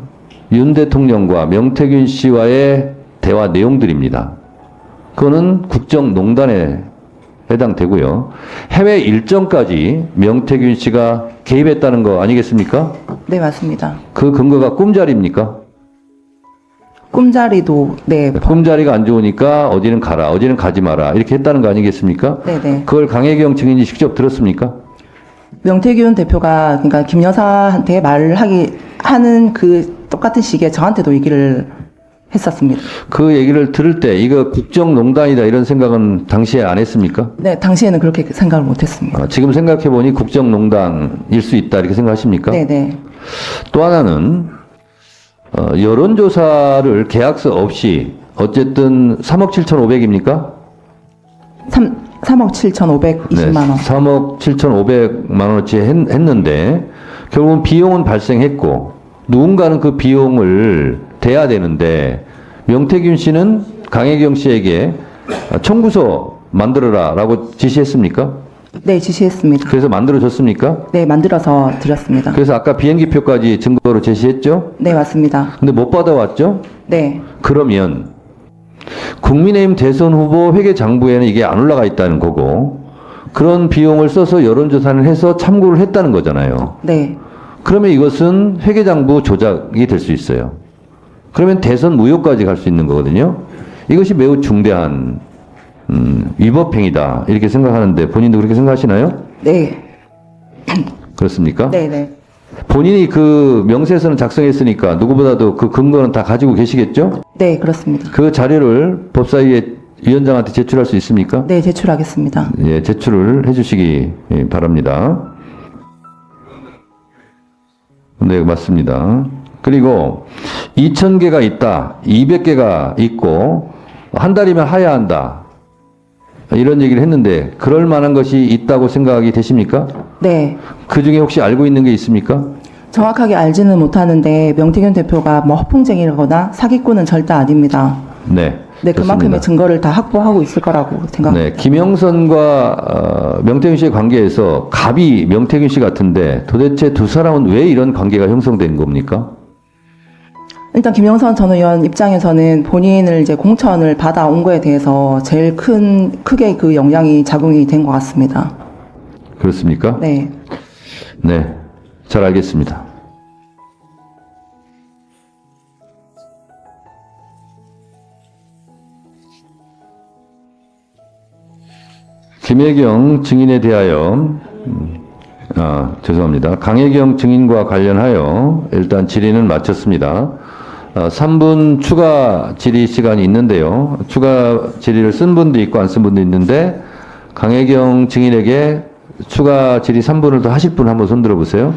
윤 대통령과 명태균 씨와의 대화 내용들입니다. 그거는 국정농단에 해당되고요. 해외 일정까지 명태균 씨가 개입했다는 거 아니겠습니까? 네, 맞습니다. 그 근거가 꿈자리입니까? 꿈자리도 네. 꿈자리가 안 좋으니까 어디는 가라, 어디는 가지 마라 이렇게 했다는 거 아니겠습니까? 네네. 그걸 강혜경 증인이 직접 들었습니까? 명태균 대표가 그러니까 김 여사한테 하는 그 똑같은 시기에 저한테도 얘기를 했었습니다. 그 얘기를 들을 때 이거 국정농단이다 이런 생각은 당시에 안 했습니까? 네, 당시에는 그렇게 생각을 못했습니다. 지금 생각해 보니 국정농단일 수 있다 이렇게 생각하십니까? 네네. 또 하나는 여론조사를 계약서 없이 어쨌든 3억 7,500입니까? 3억 7,520만 원. 3억 7,500만 원어치 했는데 결국은 비용은 발생했고 누군가는 그 비용을 대야 되는데 명태균 씨는 강혜경 씨에게 청구서 만들어라라고 지시했습니까? 네, 지시했습니다. 그래서 만들어줬습니까? 네, 만들어서 드렸습니다. 그래서 아까 비행기표까지 증거로 제시했죠? 네, 맞습니다. 근데 못 받아왔죠? 네. 그러면 국민의힘 대선 후보 회계 장부에는 이게 안 올라가 있다는 거고 그런 비용을 써서 여론조사를 해서 참고를 했다는 거잖아요. 네. 그러면 이것은 회계 장부 조작이 될 수 있어요. 그러면 대선 무효까지 갈 수 있는 거거든요. 이것이 매우 중대한 위법행위다 이렇게 생각하는데 본인도 그렇게 생각하시나요? 네. 그렇습니까? 네네. 본인이 그 명세서는 작성했으니까 누구보다도 그 근거는 다 가지고 계시겠죠? 네, 그렇습니다. 그 자료를 법사위의 위원장한테 제출할 수 있습니까? 네, 제출하겠습니다. 예, 제출을 해주시기 바랍니다. 네, 맞습니다. 그리고 2,000개가 있다, 200개가 있고 한 달이면 하야한다 이런 얘기를 했는데 그럴 만한 것이 있다고 생각이 되십니까? 네. 그 중에 혹시 알고 있는 게 있습니까? 정확하게 알지는 못하는데 명태균 대표가 뭐 허풍쟁이라거나 사기꾼은 절대 아닙니다. 네. 네, 그만큼의 증거를 다 확보하고 있을 거라고 생각합니다. 네, 김영선과 명태균 씨의 관계에서 갑이 명태균 씨 같은데 도대체 두 사람은 왜 이런 관계가 형성된 겁니까? 일단 김영선 전 의원 입장에서는 본인을 이제 공천을 받아온 거에 대해서 제일 크게 그 영향이 작용이 된 것 같습니다. 그렇습니까? 네. 네, 잘 알겠습니다. 김혜경 증인에 대하여 죄송합니다. 강혜경 증인과 관련하여 일단 질의는 마쳤습니다. 3분 추가 질의 시간이 있는데요. 추가 질의를 쓴 분도 있고 안 쓴 분도 있는데 강혜경 증인에게 추가 질의 3분을 더 하실 분 한번 손 들어보세요.